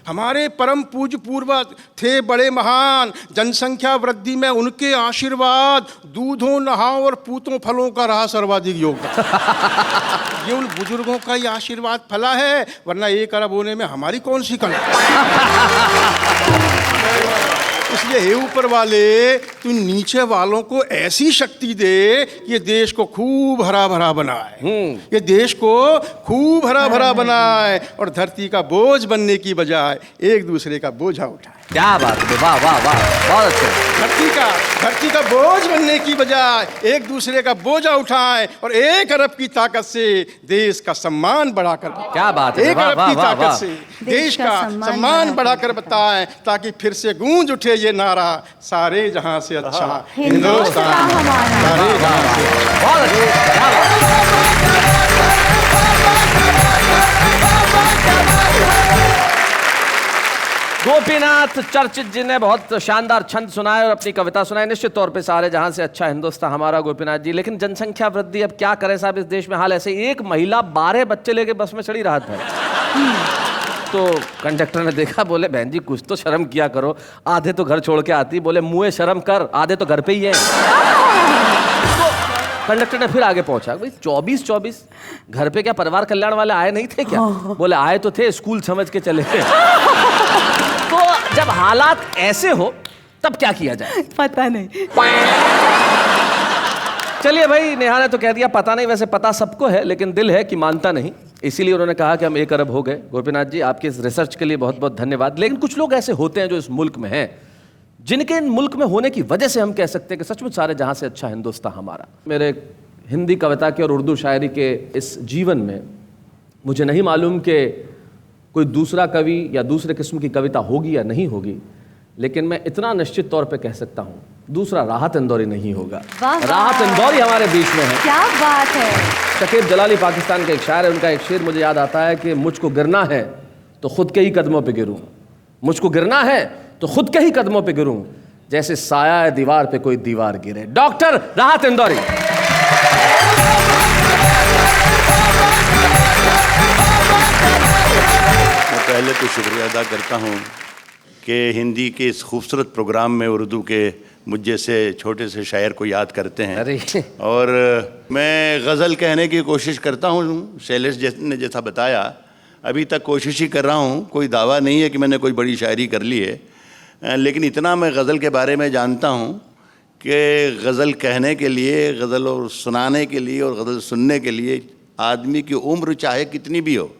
हमारे परम पूज्य पूर्वज थे बड़े महान, जनसंख्या वृद्धि में उनके आशीर्वाद, दूधों नहाओ और पूतों फलों का रहा सर्वाधिक योगदान। ये उन बुजुर्गों का ही आशीर्वाद फला है, वरना 1 अरब होने में हमारी कौन सी कला। इसलिए हे ऊपर वाले, तू नीचे वालों को ऐसी शक्ति दे कि ये देश को खूब हरा भरा बनाए, ये देश को खूब हरा भरा बनाए और धरती का बोझ बनने की बजाय एक दूसरे का बोझा उठाए। क्या बात है, वाह वाह वाह, बहुत अच्छे। धरती का बोझ बनने की बजाय एक दूसरे का बोझा उठाएं और 1 अरब की ताकत से देश का सम्मान बढ़ाकर। क्या बात है। 1 अरब की ताकत से देश का सम्मान बढ़ाकर बताएं, ताकि फिर से गूंज उठे ये नारा, सारे जहां से अच्छा हिंदुस्तान सारे जहां से। बहुत अच्छे। गोपीनाथ चर्चित जी ने बहुत शानदार छंद सुनाए और अपनी कविता सुनाई। निश्चित तौर पे सारे जहां से अच्छा हिंदुस्तान हमारा, गोपीनाथ जी। लेकिन जनसंख्या वृद्धि, अब क्या करें साहब, इस देश में हाल ऐसे। एक महिला 12 बच्चे लेके बस में चढ़ी रहा था, तो कंडक्टर ने देखा, बोले बहन जी कुछ तो शर्म किया करो, आधे तो घर छोड़ के आती। बोले मुँह शर्म कर, आधे तो घर पे ही है। तो कंडक्टर ने फिर आगे पहुंचा, भाई 24 घर पे क्या परिवार कल्याण वाले आए नहीं थे क्या। बोले आए तो थे, स्कूल समझ के चले गए। तो जब हालात ऐसे हो तब क्या किया जाए, पता नहीं। चलिए भाई, नेहा ने तो कह दिया पता नहीं, वैसे पता सबको है लेकिन दिल है कि मानता नहीं, इसीलिए उन्होंने कहा कि हम 1 अरब हो गए। गोपीनाथ जी, आपके इस रिसर्च के लिए बहुत बहुत धन्यवाद। लेकिन कुछ लोग ऐसे होते हैं जो इस मुल्क में हैं, जिनके इन मुल्क में होने की वजह से हम कह सकते हैं कि सचमुच सारे जहां से अच्छा हिंदुस्तान हमारा। मेरे हिंदी कविता के और उर्दू शायरी के इस जीवन में मुझे नहीं मालूम कि कोई दूसरा कवि या दूसरे किस्म की कविता होगी या नहीं होगी, लेकिन मैं इतना निश्चित तौर पे कह सकता हूँ, दूसरा राहत इंदौरी नहीं होगा। राहत इंदौरी हमारे बीच में है। क्या बात है। शकीब जलाली पाकिस्तान के एक शायर है, उनका एक शेर मुझे याद आता है कि मुझको गिरना है तो खुद के ही कदमों पे गिरूं, मुझको गिरना है तो खुद के ही कदमों पे गिरूं, जैसे साया है दीवार पे कोई दीवार गिरे। डॉक्टर राहत इंदौरी। मैं पहले तो शुक्रिया अदा करता हूँ कि हिंदी के इस खूबसूरत प्रोग्राम में उर्दू के मुझ जैसे छोटे से शायर को याद करते हैं। और मैं गज़ल कहने की कोशिश करता हूँ। शैलेश ने जैसा बताया, अभी तक कोशिश ही कर रहा हूँ, कोई दावा नहीं है कि मैंने कोई बड़ी शायरी कर ली है, लेकिन इतना मैं गज़ल के बारे में जानता हूँ कि गज़ल कहने के लिए, गज़ल और सुनाने के लिए और गज़ल सुनने के लिए आदमी की उम्र चाहे कितनी भी हो,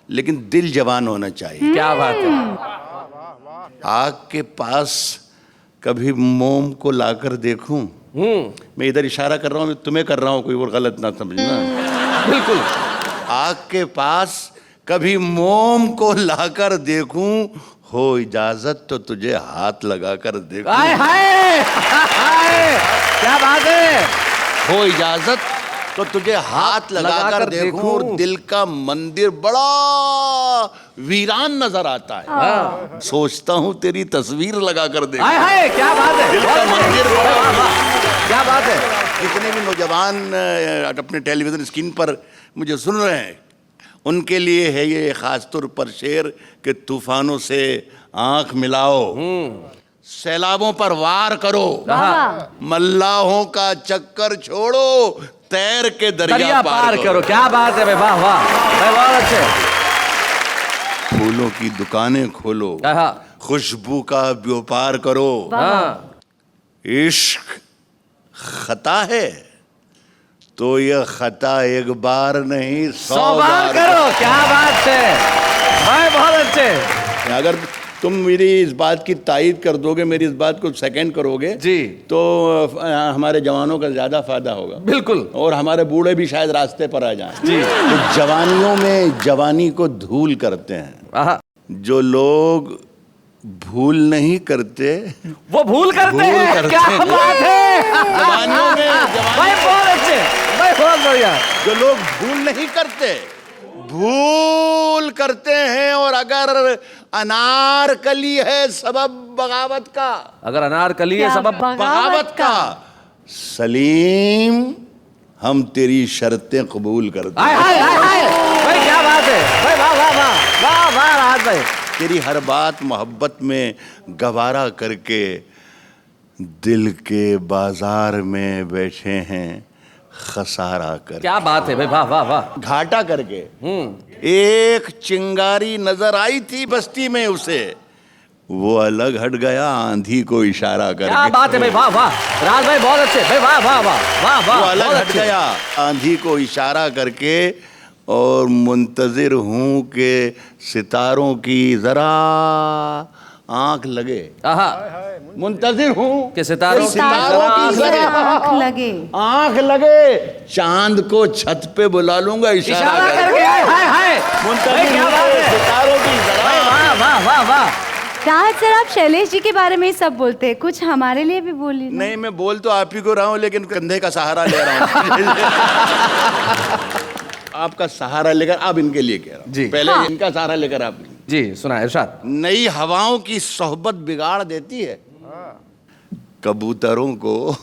लेकिन दिल जवान होना चाहिए। क्या बात है। आग के पास कभी मोम को लाकर देखूं, मैं इधर इशारा कर रहा हूँ, तुम्हें कर रहा हूँ, कोई और गलत ना समझना। बिल्कुल। आग के पास कभी मोम को लाकर देखूं, हो इजाजत तो तुझे हाथ लगाकर देखूं। हाय हाय हाय, क्या बात है। हो इजाजत तो तुझे हाथ लगाकर देखूं, और दिल का मंदिर बड़ा वीरान नजर आता है, सोचता हूँ तेरी तस्वीर लगाकर देखूं। हाय हाय, क्या बात है। दिल का मंदिर बड़ा, क्या बात है। जितने भी नौजवान अपने टेलीविजन स्क्रीन पर मुझे सुन रहे हैं, उनके लिए है ये खास तौर पर शेर कि तूफानों से आंख मिलाओ, सैलाबों पर वार करो, मल्लाहों का चक्कर छोड़ो, तैर के दरिया पार करो। क्या बात है भाई, वाह वाह, बहुत अच्छे। फूलों की दुकानें खोलो, खुशबू का व्यापार करो, इश्क खता है तो ये खता एक बार नहीं 100 बार करो। क्या बात है भाई, बहुत अच्छे। अगर तुम मेरी इस बात की तायीद कर दोगे, मेरी इस बात को सेकंड करोगे जी, तो हमारे जवानों का ज्यादा फायदा होगा। बिल्कुल। और हमारे बूढ़े भी शायद रास्ते पर आ जाएं। जी। तो जवानियों में जवानी को धूल करते हैं। जो लोग भूल नहीं करते वो भूल करते हैं। क्या बात है। जवानियों में भाई बहुत अच्छे, भाई बहुत बढ़िया। जो लोग भूल नहीं करते, भूल करते हैं। और अगर अनारकली है सबब बगावत का, अगर अनारकली है सबब बगावत का, सलीम हम तेरी शर्तें कबूल करते हैं। हाय हाय हाय, भाई क्या बात है भाई, वाह वाह वाह वाह वाह राहत भाई। तेरी हर बात मोहब्बत में गवारा करके दिल के बाजार में बैठे हैं खसारा कर। क्या बात है भाई, वाह वाह वाह। घाटा करके एक चिंगारी नजर आई थी बस्ती में उसे, वो अलग हट गया आंधी को इशारा करके। क्या बात है भाई, वाह वाह राज भाई, बहुत अच्छे भाई, वाह वाह वाह वाह वाह। वो अलग हट गया आंधी को इशारा करके, और मुंतजिर हूँ कि सितारों की जरा आंख लगे। मुंतजिर हूँ कि सितारों की आंख लगे, चांद को छत पे बुला लूंगा इशारा करके। हाय हाय, मुंतजिर हूँ सितारों की जरा। वाह वाह वाह वाह। राहत सर, आप शैलेश जी के बारे में ही सब बोलते हैं, कुछ हमारे लिए भी बोलिए। नहीं, मैं बोल तो आप ही को रहा हूँ, लेकिन कंधे का सहारा ले रहा हूँ। आपका सहारा लेकर आप इनके लिए कह रहा हूँ जी। पहले इनका सहारा लेकर आप जी सुना इरशाद। नई हवाओं की सोहबत बिगाड़ देती है, कबूतरों को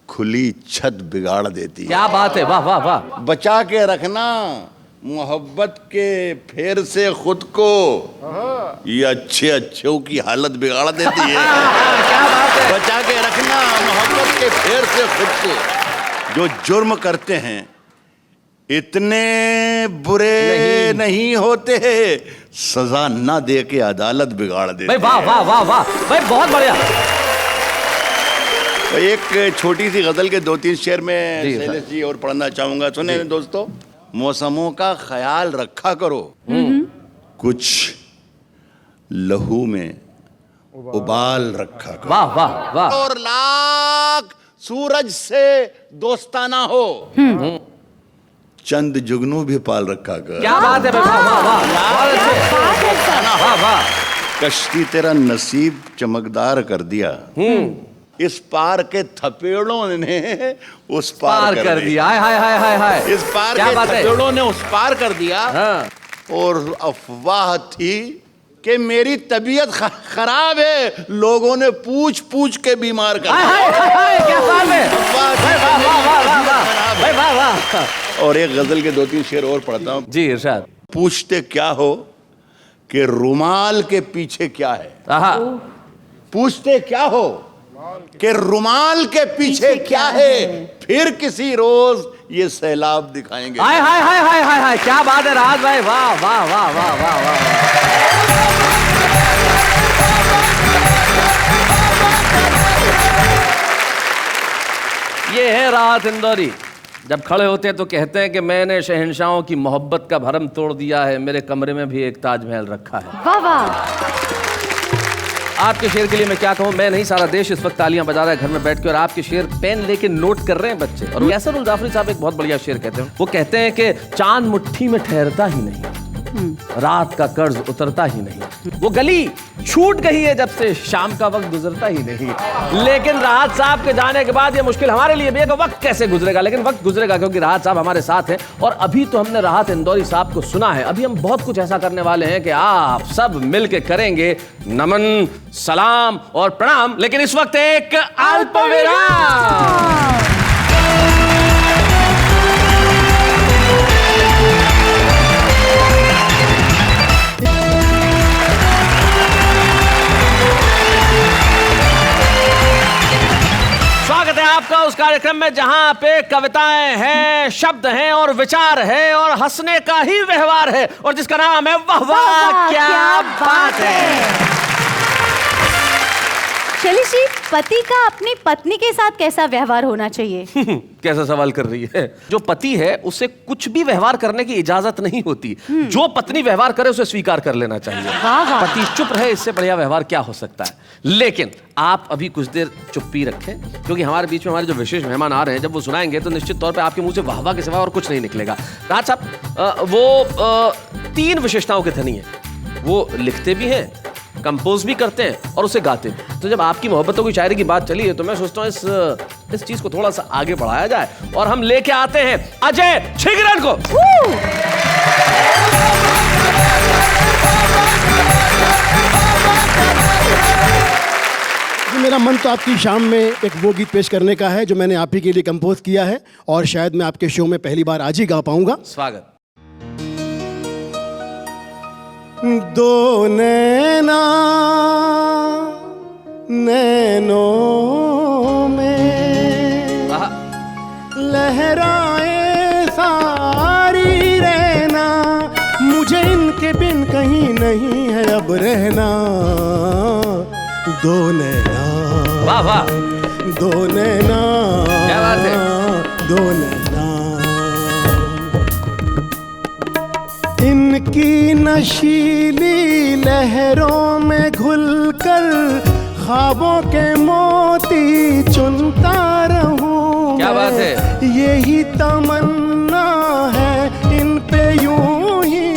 खुली छत बिगाड़ देती है। क्या बात है, वाह वाह वाह। बचा के रखना मोहब्बत के फेर से खुद को, ये अच्छे अच्छों की हालत बिगाड़ देती है। क्या बात है। बचा के रखना मोहब्बत के फेर से खुद को। जो जुर्म करते हैं इतने बुरे नहीं होते, सजा ना दे के अदालत बिगाड़ देते। भाई वाह वाह वाह वाह भाई, बहुत बढ़िया। एक छोटी सी गजल के 2-3 शेर में शैलेश जी और पढ़ना चाहूंगा। सुने दोस्तों, मौसमों का ख्याल रखा करो, कुछ लहू में उबाल रखा करो। वाह वाह वाह। और लाख सूरज से दोस्ताना हो, चंद जुगनू भी पाल रखा कर। क्या बात है, वाह वाह वाह। वाह वाह। कश्ती तेरा नसीब चमकदार कर दिया, इस पार के थपेड़ों ने उस पार कर दिया। हाय हाय हाय हाय हाय। इस पार के थपेड़ों ने उस पार कर दिया। और अफवाह थी कि मेरी तबीयत खराब है, लोगों ने पूछ पूछ के बीमार कर दिया। क्या बात है, वाह वाह। और एक गजल के 2-3 शेर और पढ़ता हूँ जी इरशाद। पूछते क्या हो कि रुमाल के पीछे क्या है, आहा। पूछते क्या हो कि रुमाल के पीछे क्या है, फिर किसी रोज ये सैलाब दिखाएंगे। हाय हाय हाय हाय हाय हाय, क्या बात है राज भाई, वाह वाह वाह वाह वाह वाह। ये है राहत इंदौरी। जब खड़े होते हैं तो कहते हैं कि मैंने शहंशाहों की मोहब्बत का भरम तोड़ दिया है, मेरे कमरे में भी एक ताजमहल रखा है। वाह वाह। आपके शेर के लिए मैं क्या कहूँ, मैं नहीं सारा देश इस वक्त तालियां बजा रहा है घर में बैठ के, और आपके शेर पेन लेके नोट कर रहे हैं बच्चे। और यासर उल जाफरी साहब एक बहुत बढ़िया शेर कहते हैं, वो कहते हैं कि चांद मुट्ठी में ठहरता ही नहीं, रात का कर्ज उतरता ही नहीं, वो गली छूट गई है जब से शाम का वक्त गुजरता ही नहीं। लेकिन राहत साहब के जाने के बाद ये मुश्किल हमारे लिए भी है कि वक्त कैसे गुजरेगा, लेकिन वक्त गुजरेगा क्योंकि राहत साहब हमारे साथ हैं। और अभी तो हमने राहत इंदौरी साहब को सुना है, अभी हम बहुत कुछ ऐसा करने वाले हैं कि आप सब मिलके करेंगे नमन, सलाम और प्रणाम। लेकिन इस वक्त एक अल्प विराम। स्वागत है आपका उस कार्यक्रम में जहां पे कविताएं हैं, शब्द हैं और विचार है और हंसने का ही व्यवहार है, और जिसका नाम है वाह वाह क्या बात है। शैलेश जी, पति का अपनी पत्नी के साथ कैसा व्यवहार होना चाहिए? कैसा सवाल कर रही है। जो पति है उसे कुछ भी व्यवहार करने की इजाजत नहीं होती, जो पत्नी व्यवहार करे उसे स्वीकार कर लेना चाहिए। पति चुप रहे, इससे बढ़िया व्यवहार क्या हो सकता है। लेकिन आप अभी कुछ देर चुप्पी रखें, क्योंकि हमारे बीच में हमारे जो विशेष मेहमान आ रहे हैं, जब वो सुनाएंगे तो निश्चित तौर पे आपके मुंह से वाह वाह के सिवा और कुछ नहीं निकलेगा। राज साहब वो 3 विशेषताओं के धनी है। वो लिखते भी हैं, कंपोज भी करते हैं और उसे गाते भी। तो जब आपकी मोहब्बतों की शायरी की बात चली है तो मैं सोचता हूँ इस चीज को थोड़ा सा आगे बढ़ाया जाए, और हम लेके आते हैं अजय छिगरन को। मेरा मन तो आपकी शाम में एक वो गीत पेश करने का है जो मैंने आप ही के लिए कंपोज किया है, और शायद मैं आपके शो में पहली बार आज ही गा पाऊंगा। स्वागत। दो नैना नैनों में लहराए सारी रहना, मुझे इनके बिन कहीं नहीं है अब रहना। दो नैना, वाह वाह, दो नैना, क्या बात है, दो नैना, इनकी नशीली लहरों में घुलकर ख्वाबों के मोती चुनता रहूं। क्या बात है, यही तमन्ना है इन पे यूं ही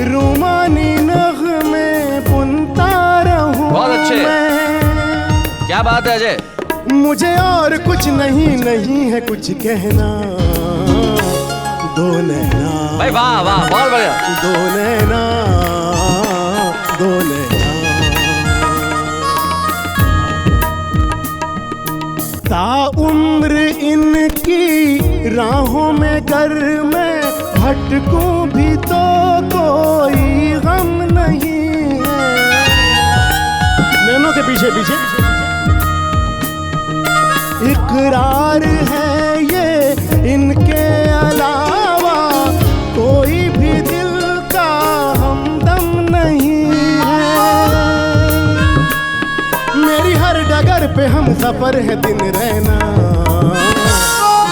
रूमानी नग़्मे बुनता रहूं। बहुत अच्छे, क्या बात है अजय। मुझे और कुछ नहीं है कुछ कहना। दो नैना, भाई वाह वाह, बहुत बढ़िया। दो नैना, दो नैना, ताउम्र इनकी राहों में गर मैं भटकूं भी तो कोई गम नहीं है। नैनों के पीछे पीछे इकरार है ये इनके अलावा कोई भी दिल का हमदम नहीं है। मेरी हर डगर पे हम सफर है दिन रहना।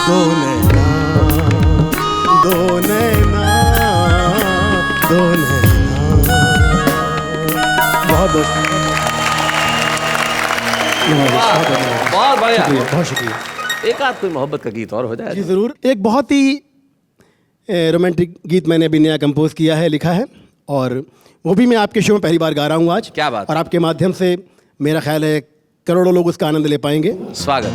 दो नैना, दो नैना, दो नैना। बहुत बहुत बहुत बढ़िया, बहुत शुक्रिया। एक आध कोई मोहब्बत का गीत और हो जाए। जी ज़रूर। एक बहुत ही रोमांटिक गीत मैंने अभी नया कंपोज किया है, लिखा है, और वो भी मैं आपके शो में पहली बार गा रहा हूँ आज। क्या बात। और आपके माध्यम से मेरा ख्याल है करोड़ों लोग उसका आनंद ले पाएंगे। स्वागत।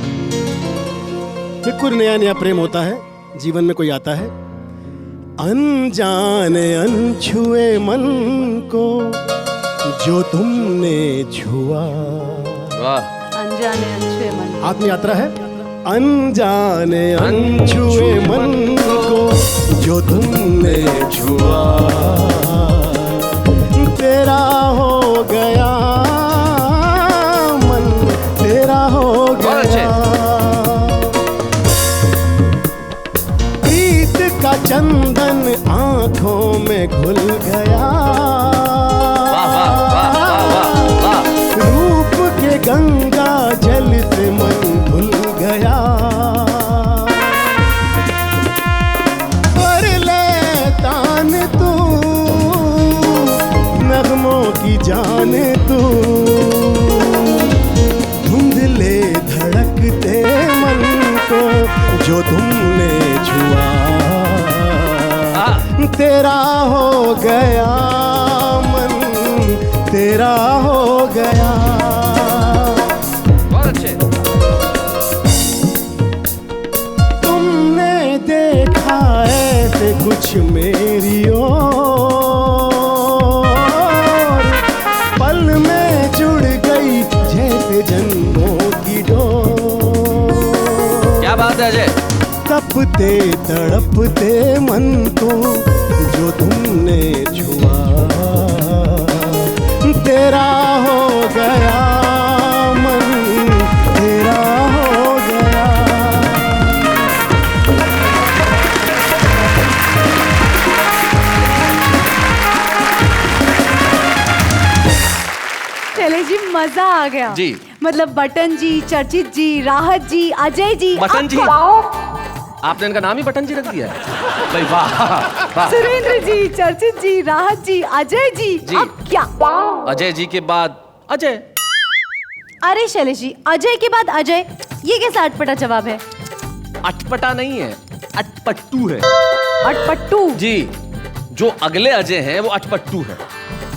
बिल्कुल नया नया प्रेम होता है, जीवन में कोई आता है। अनजाने अनछुए मन को जो तुमने छुआ। वाह। अनजाने अनछुए मन। आत्म यात्रा है। अनजाने अनछुए मन को जो तुमने छुआ, तेरा हो गया चंदन आंखों में घुल गया, रूप के गंगा जल से मन धुल गया, कर ले तान तू नगमों की जाने तू, धुंधले धड़कते मन को जो तुमने छुआ, तेरा हो गया मन, तेरा हो गया। बहुत अच्छे। तुमने देखा ऐसे कुछ मेरी ओर, पल में जुड़ गई जैसे जन्मों की डोर। क्या बात है अजय। तपते तड़पते मन को जो तुमने छुआ, तेरा हो गया मन, तेरा हो गया। चले जी, मजा आ गया जी। मतलब बटन जी, चर्चित जी, राहत जी, अजय जी, बटन जी, आपको- आपने इनका नाम ही बटन जी रख दिया है भाई, वाह वाह। सुरेंद्र जी, चर्चित जी, राहत जी, अजय जी, जी। अब क्या? अजय जी के बाद अजय। अरे शैलेश जी, अजय के बाद अजय, ये कैसा अटपटा जवाब है? अटपटा नहीं है, अटपट्टू है। अटपट्टू? जी, जो अगले अजय हैं वो अटपट्टू है,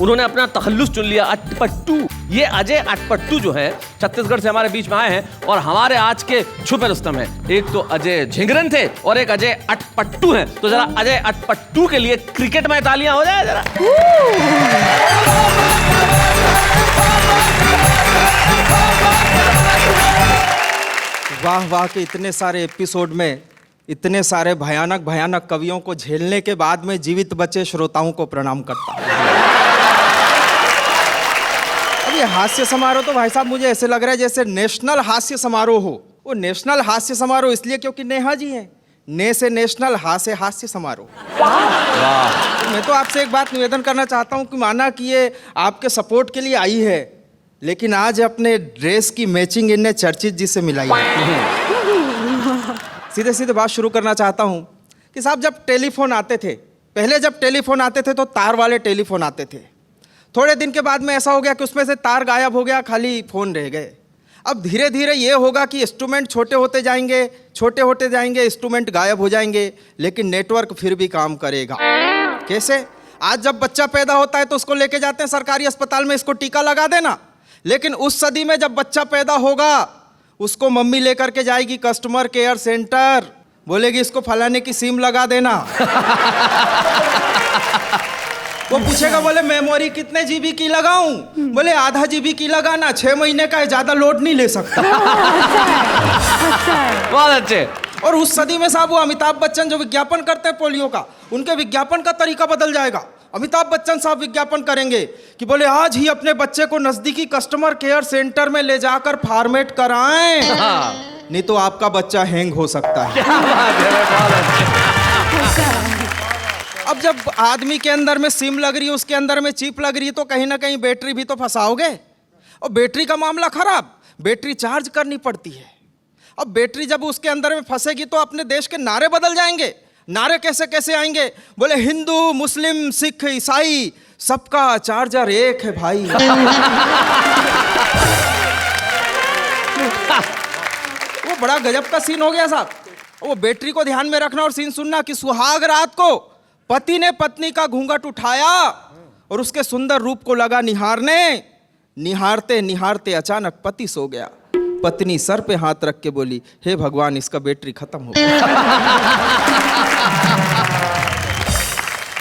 उन्होंने अपना तखल्लुस चुन लिया, अटपट्टू। ये अजय अटपट्टू जो है छत्तीसगढ़ से हमारे बीच में आए हैं और हमारे आज के छुपे रुस्तम हैं। एक तो अजय झिंगरन थे और एक अजय अटपट्टू हैं। तो जरा अजय अटपट्टू के लिए क्रिकेट में तालियां हो जाए जरा। वाह वाह के इतने सारे एपिसोड में इतने सारे भयानक भयानक कवियों को झेलने के बाद में जीवित बचे श्रोताओं को प्रणाम करता हूं। अब ये हास्य समारोह तो भाई साहब मुझे ऐसे लग रहा है जैसे नेशनल हास्य समारोह हो। वो नेशनल हास्य समारोह इसलिए क्योंकि नेहा जी हैं, ने से नेशनल, हा से हास्य समारोह। तो मैं तो आपसे एक बात निवेदन करना चाहता हूं कि माना कि ये आपके सपोर्ट के लिए आई है, लेकिन आज अपने ड्रेस की मैचिंग इनने चर्चित जी से मिलाई है। सीधे सीधे बात शुरू करना चाहता हूं कि साहब जब टेलीफोन आते थे, पहले जब टेलीफोन आते थे तो तार वाले टेलीफोन आते थे। थोड़े दिन के बाद में ऐसा हो गया कि उसमें से तार गायब हो गया, खाली फोन रह गए। अब धीरे धीरे ये होगा कि इंस्ट्रूमेंट छोटे होते जाएंगे, छोटे होते जाएंगे, इंस्ट्रूमेंट गायब हो जाएंगे, लेकिन नेटवर्क फिर भी काम करेगा। कैसे? आज जब बच्चा पैदा होता है तो उसको लेके जाते हैं सरकारी अस्पताल में, इसको टीका लगा देना। लेकिन उस सदी में जब बच्चा पैदा होगा उसको मम्मी लेकर के जाएगी कस्टमर केयर सेंटर, बोलेगी इसको फलाने की सिम लगा देना। वो पूछेगा, बोले मेमोरी कितने जीबी की लगाऊं? बोले आधा जीबी की लगाना, 6 महीने का है, ज्यादा लोड नहीं ले सकता। बहुत अच्छे। और उस सदी में साहब वो अमिताभ बच्चन जो विज्ञापन करते हैं पोलियो का, उनके विज्ञापन का तरीका बदल जाएगा। अमिताभ बच्चन साहब विज्ञापन करेंगे कि बोले आज ही अपने बच्चे को नजदीकी कस्टमर केयर सेंटर में ले जाकर फॉर्मेट कराएं, नहीं तो आपका बच्चा हैंग हो सकता है। अब जब आदमी के अंदर में सिम लग रही है, उसके अंदर में चिप लग रही है, तो कहीं ना कहीं बैटरी भी तो फंसाओगे। और बैटरी का मामला खराब, बैटरी चार्ज करनी पड़ती है। अब बैटरी जब उसके अंदर में फंसेगी तो अपने देश के नारे बदल जाएंगे। नारे कैसे कैसे आएंगे? बोले हिंदू, मुस्लिम, सिख, ईसाई, सबका चार्जर एक है भाई। वो बड़ा गजब का सीन हो गया साहब। वो बैटरी को ध्यान में रखना और सीन सुनना कि सुहाग रात को पति ने पत्नी का घूंघट उठाया और उसके सुंदर रूप को लगा निहारने। निहारते निहारते अचानक पति सो गया। पत्नी सर पे हाथ रख के बोली, हे भगवान इसका बैटरी खत्म हो गया।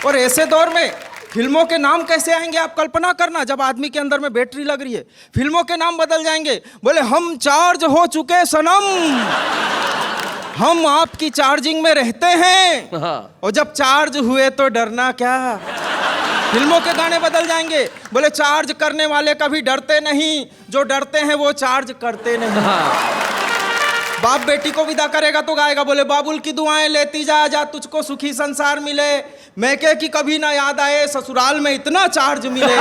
और ऐसे दौर में फिल्मों के नाम कैसे आएंगे आप कल्पना करना। जब आदमी के अंदर में बैटरी लग रही है, फिल्मों के नाम बदल जाएंगे। बोले हम चार्ज हो चुके सनम, हम आपकी चार्जिंग में रहते हैं, और जब चार्ज हुए तो डरना क्या। फिल्मों के गाने बदल जाएंगे। बोले चार्ज करने वाले कभी डरते नहीं, जो डरते हैं वो चार्ज करते नहीं। बाप बेटी को विदा करेगा तो गाएगा, बोले बाबुल की दुआएं लेती जा जा तुझको सुखी संसार मिले, मैं कह कि कभी ना याद आए ससुराल में इतना चार्ज मिले।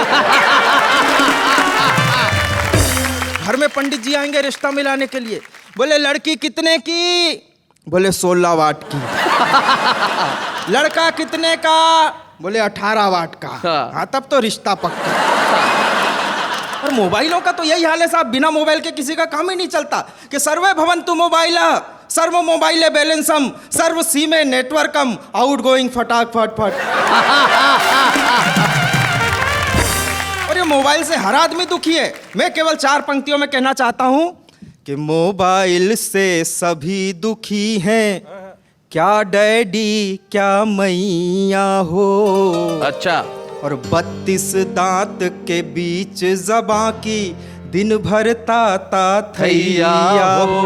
घर में पंडित जी आएंगे रिश्ता मिलाने के लिए, बोले लड़की कितने की, बोले 16 वाट की। लड़का कितने का, बोले 18 वाट का। हाँ तब तो रिश्ता पक्का। और मोबाइलों का तो यही हाल है साहब, बिना मोबाइल के किसी का काम ही नहीं चलता कि सर्वे भवन्तु मोबाइल सर्व मोबाइल बैलेंसम सर्व सीमे नेटवर्कम आउट गोइंग फटाक फट फट। और ये मोबाइल से हर आदमी दुखी है। मैं केवल 4 पंक्तियों में कहना चाहता हूं कि मोबाइल से सभी दुखी हैं, क्या डैडी क्या मैया हो। अच्छा। और 32 दांत के बीच ज़बां की दिन भर ताता थैया हो।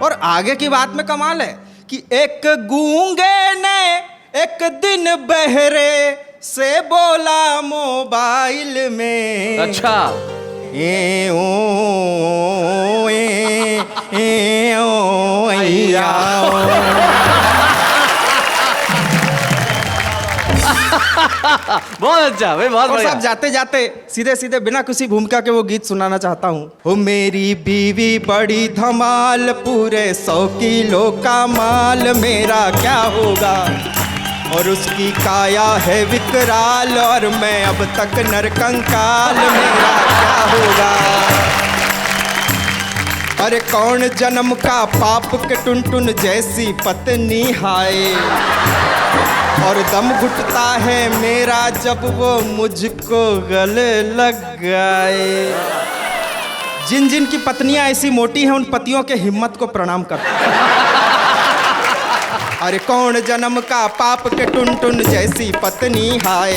और आगे की बात में कमाल है कि एक गूंगे ने एक दिन बहरे से बोला मोबाइल में। अच्छा। ए ओ ऐया बहुत अच्छा भाई, बहुत बढ़िया। सब जाते जाते सीधे सीधे बिना किसी भूमिका के वो गीत सुनाना चाहता हूँ। हो मेरी बीवी बड़ी धमाल, पूरे 100 किलो का माल, मेरा क्या होगा। और उसकी काया है विकराल, और मैं अब तक नरकंकाल, मेरा क्या होगा। अरे कौन जन्म का पाप के टुनटुन जैसी पत्नी हाय, और दम घुटता है मेरा जब वो मुझको गले लग गए। जिन जिन की पत्नियां ऐसी मोटी हैं उन पतियों के हिम्मत को प्रणाम करता हूं। अरे कौन जन्म का पाप के टुनटुन जैसी पत्नी हाय,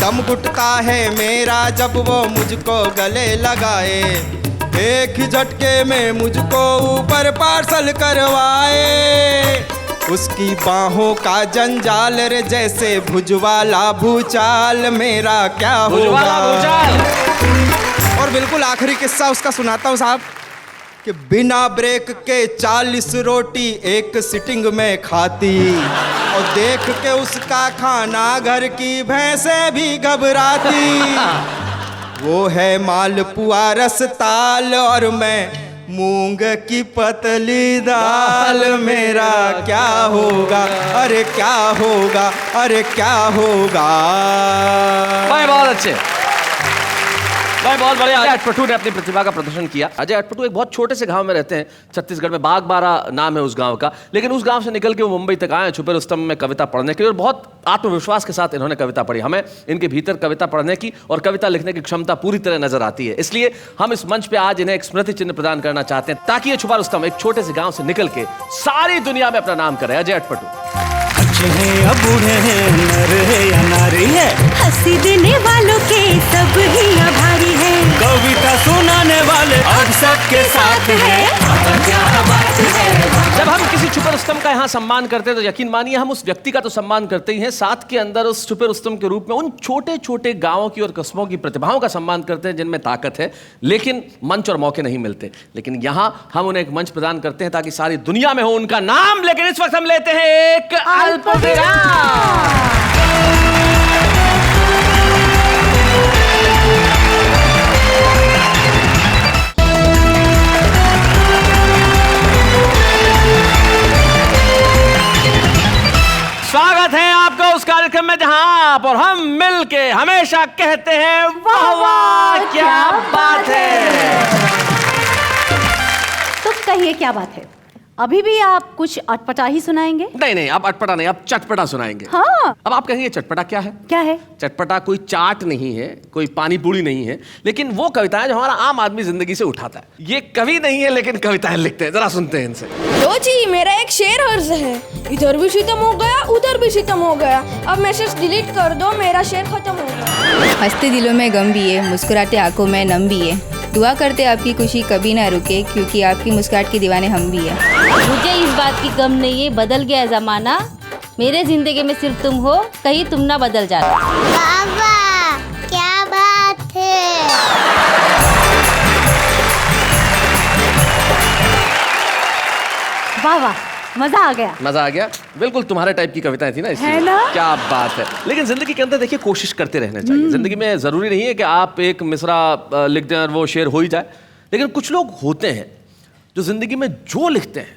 दम घुटता है मेरा जब वो मुझको गले लगाए। एक ही झटके में मुझको ऊपर पार्सल करवाए, उसकी बाहों का जंजाल रे जैसे भुजवाला भूचाल, मेरा क्या होगा। और बिल्कुल आखिरी किस्सा उसका सुनाता हूँ साहब कि बिना ब्रेक के 40 रोटी एक सिटिंग में खाती, और देख के उसका खाना घर की भैंसें भी घबराती। वो है मालपुआ रसताल, और मैं मूंग की पतली दाल, मेरा क्या होगा। अरे क्या होगा, अरे क्या होगा। भाई बहुत अच्छे भाई, बहुत बढ़िया। अजय अटपटू ने अपनी प्रतिभा का प्रदर्शन किया। अजय अटपटू एक बहुत छोटे से गांव में रहते हैं छत्तीसगढ़ में, बागबारा नाम है उस गांव का, लेकिन उस गांव से निकल के वो मुंबई तक आए छुपे रुस्तम में कविता पढ़ने के लिए, और बहुत आत्मविश्वास के साथ इन्होंने कविता पढ़ी। हमें इनके भीतर कविता पढ़ने की और कविता लिखने की क्षमता पूरी तरह नजर आती है, इसलिए हम इस मंच पे आज इन्हें एक स्मृति चिन्ह प्रदान करना चाहते हैं, ताकि ये छुपा रुस्तम एक छोटे से गांव से निकल के सारी दुनिया में अपना नाम करे। अजय अटपटू। अच्छे हैं या बूढ़े हैं, नर है या नारी है, हंसी देने वालों के सब ही आभारी है, कविता सुनाने वाले अब सबके साथ है, क्या बात है। जब हम किसी छुपे रुस्तम का यहाँ सम्मान करते हैं तो यकीन मानिए हम उस व्यक्ति का तो सम्मान करते ही हैं, साथ के अंदर उस छुपे रुस्तम के रूप में उन छोटे छोटे गांवों की और कस्बों की प्रतिभाओं का सम्मान करते हैं जिनमें ताकत है लेकिन मंच और मौके नहीं मिलते। लेकिन यहाँ हम उन्हें एक मंच प्रदान करते हैं ताकि सारी दुनिया में हो उनका नाम। लेकिन इस वक्त हम लेते हैं एक अल्प विराम। स्वागत है आपका उस कार्यक्रम में जहां आप और हम मिलके हमेशा कहते हैं वाह वाह क्या बात है। तो कहिए क्या बात है, अभी भी आप कुछ अटपटा ही सुनाएंगे? नहीं नहीं, अब अटपटा नहीं, अब चटपटा सुनाएंगे। हाँ। अब आप कहेंगे चटपटा क्या है? क्या है? चटपटा कोई चाट नहीं है, कोई पानी पूरी नहीं है, लेकिन वो कविताएं जो हमारा आम आदमी जिंदगी से उठाता है। ये कवि नहीं है लेकिन कविताएं लिखते हैं, जरा सुनते हैं इनसे। लो जी, मेरा एक शेर अर्ज है, इधर भी सितम हो गया उधर भी सितम हो गया, अब मैसेज डिलीट कर दो, मेरा शेर खत्म हो गया। हंसते दिलों में गम भी है, मुस्कुराते आंखों में नम भी है, दुआ करते आपकी खुशी कभी ना रुके, क्योंकि आपकी मुस्कुराहट के दीवाने हम भी है। मुझे इस बात की गम नहीं है, बदल गया जमाना, मेरे जिंदगी में सिर्फ तुम हो, कहीं तुम ना बदल जाना। बाबा क्या बात है। वाह वाह, मजा आ गया। मजा आ गया, बिल्कुल तुम्हारे टाइप की कविताएं थी ना, इसलिए। है ना? क्या बात है। लेकिन जिंदगी के अंदर देखिए कोशिश करते रहना चाहिए। जिंदगी में जरूरी नहीं है कि आप एक मिसरा लिख दें और वो शेर हो ही जाए, लेकिन कुछ लोग होते हैं जो जिंदगी में जो लिखते हैं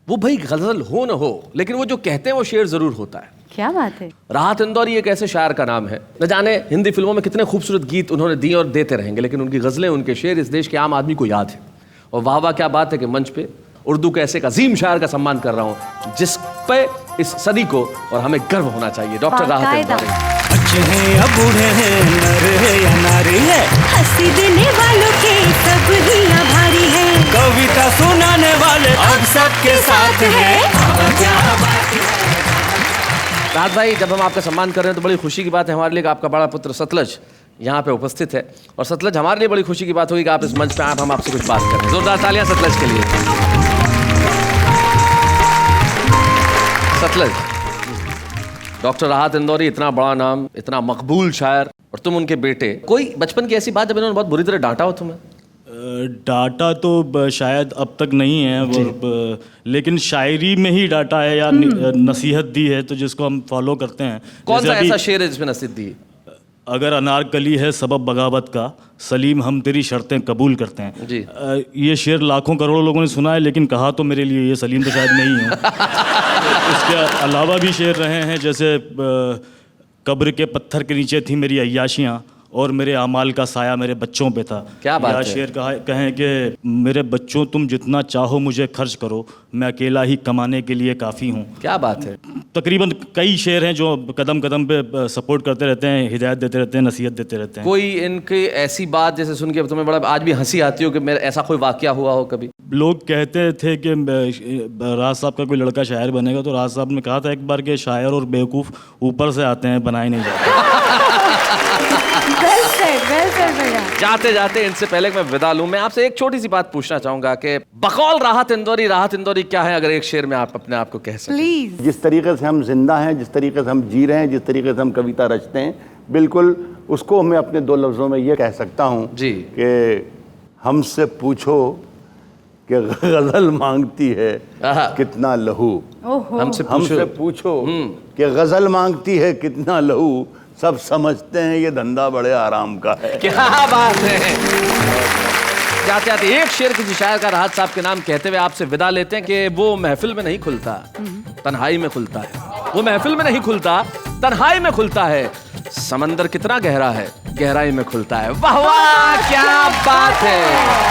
वो भाई गजल हो न हो, लेकिन वो जो कहते हैं वो शेर जरूर होता है। क्या बात है। राहत इंदौरी एक ऐसे शायर का नाम है, न जाने हिंदी फिल्मों में कितने खूबसूरत गीत उन्होंने दिए और देते रहेंगे, लेकिन उनकी गजलें, उनके शेर इस देश के आम आदमी को याद है। और वाह वाह क्या बात है कि मंच पे उर्दू के ऐसे एक अजीम शायर का सम्मान कर रहा हूँ जिस पे इस सदी को और हमें गर्व होना चाहिए, डॉक्टर राहत इंदौरी। बच्चे हैं या बूढ़े हैं, नर है या नारी है, हंसी देने वालों के सब ही आभारी है, कविता सुनाने वाले अब सबके साथ है। राहत भाई, जब हम आपका सम्मान कर रहे हैं तो बड़ी खुशी की बात है हमारे लिए कि आपका बड़ा पुत्र सतलज यहाँ पे उपस्थित है, और सतलज हमारे लिए बड़ी खुशी की बात होगी कि आप इस मंच पे आप हम आपसे कुछ बात करें। जोरदार तालियां सतलज के लिए। सतलज, डॉक्टर राहत इंदौरी, इतना बड़ा नाम, इतना मकबूल शायर, और तुम उनके बेटे। कोई बचपन की ऐसी बात जब इन्होंने बहुत बुरी तरह डांटा हो तुम्हें? डाटा तो शायद अब तक नहीं है, लेकिन शायरी में ही डाटा है या नसीहत दी है, तो जिसको हम फॉलो करते हैं। कौन सा ऐसा शेर है जिसमें नसीहत दी? अगर अनारकली है सबब बगावत का, सलीम हम तेरी शर्तें कबूल करते हैं। जी। ये शेर लाखों करोड़ों लोगों ने सुना है, लेकिन कहा तो मेरे लिए ये सलीम तो शायद नहीं है। इसके अलावा भी शेर रहे हैं, जैसे कब्र के पत्थर के नीचे थी मेरी अय्याशियाँ और मेरे अमाल का साया मेरे बच्चों पे था। क्या बात है। शेर कहें कि मेरे बच्चों तुम जितना चाहो मुझे खर्च करो, मैं अकेला ही कमाने के लिए काफ़ी हूँ। क्या बात है। तकरीबन कई शेर हैं जो कदम कदम पे सपोर्ट करते रहते हैं, हिदायत देते रहते हैं, नसीहत देते रहते हैं। कोई इनकी ऐसी बात जैसे सुन के तुम्हें बड़ा आज भी हंसी आती हो कि मेरा ऐसा कोई वाकया हुआ हो कभी? लोग कहते थे कि राज साहब का कोई लड़का शायर बनेगा, तो राज साहब ने कहा था एक बार कि शायर और बेवकूफ़ ऊपर से आते हैं, बनाए नहीं जाते। जाते जाते इनसे पहले कि मैं विदा लूं, मैं आपसे एक छोटी सी बात पूछना चाहूंगा कि बकौल राहत इंदौरी क्या है, अगर एक शेर में आप अपने आप को कह सकें? प्लीज। जिस तरीके से हम जिंदा हैं, जिस तरीके से हम जी रहे हैं, जिस तरीके से हम कविता रचते हैं, बिल्कुल उसको मैं अपने 2 लफ्ज़ों में ये कह सकता हूँ जी कि हमसे पूछो कि गज़ल मांगती है कितना लहू। हमसे पूछो कि गज़ल मांगती है कितना लहू, सब समझते हैं ये धंधा बड़े आराम का है। क्या बात है। जाते जाते एक शेर किसी शायर का राहत साहब के नाम कहते हुए आपसे विदा लेते हैं कि वो महफिल में नहीं खुलता, तन्हाई में खुलता है। वो महफिल में नहीं खुलता, तन्हाई में खुलता है। समंदर कितना गहरा है, गहराई में खुलता है। वाह वाह क्या बात है।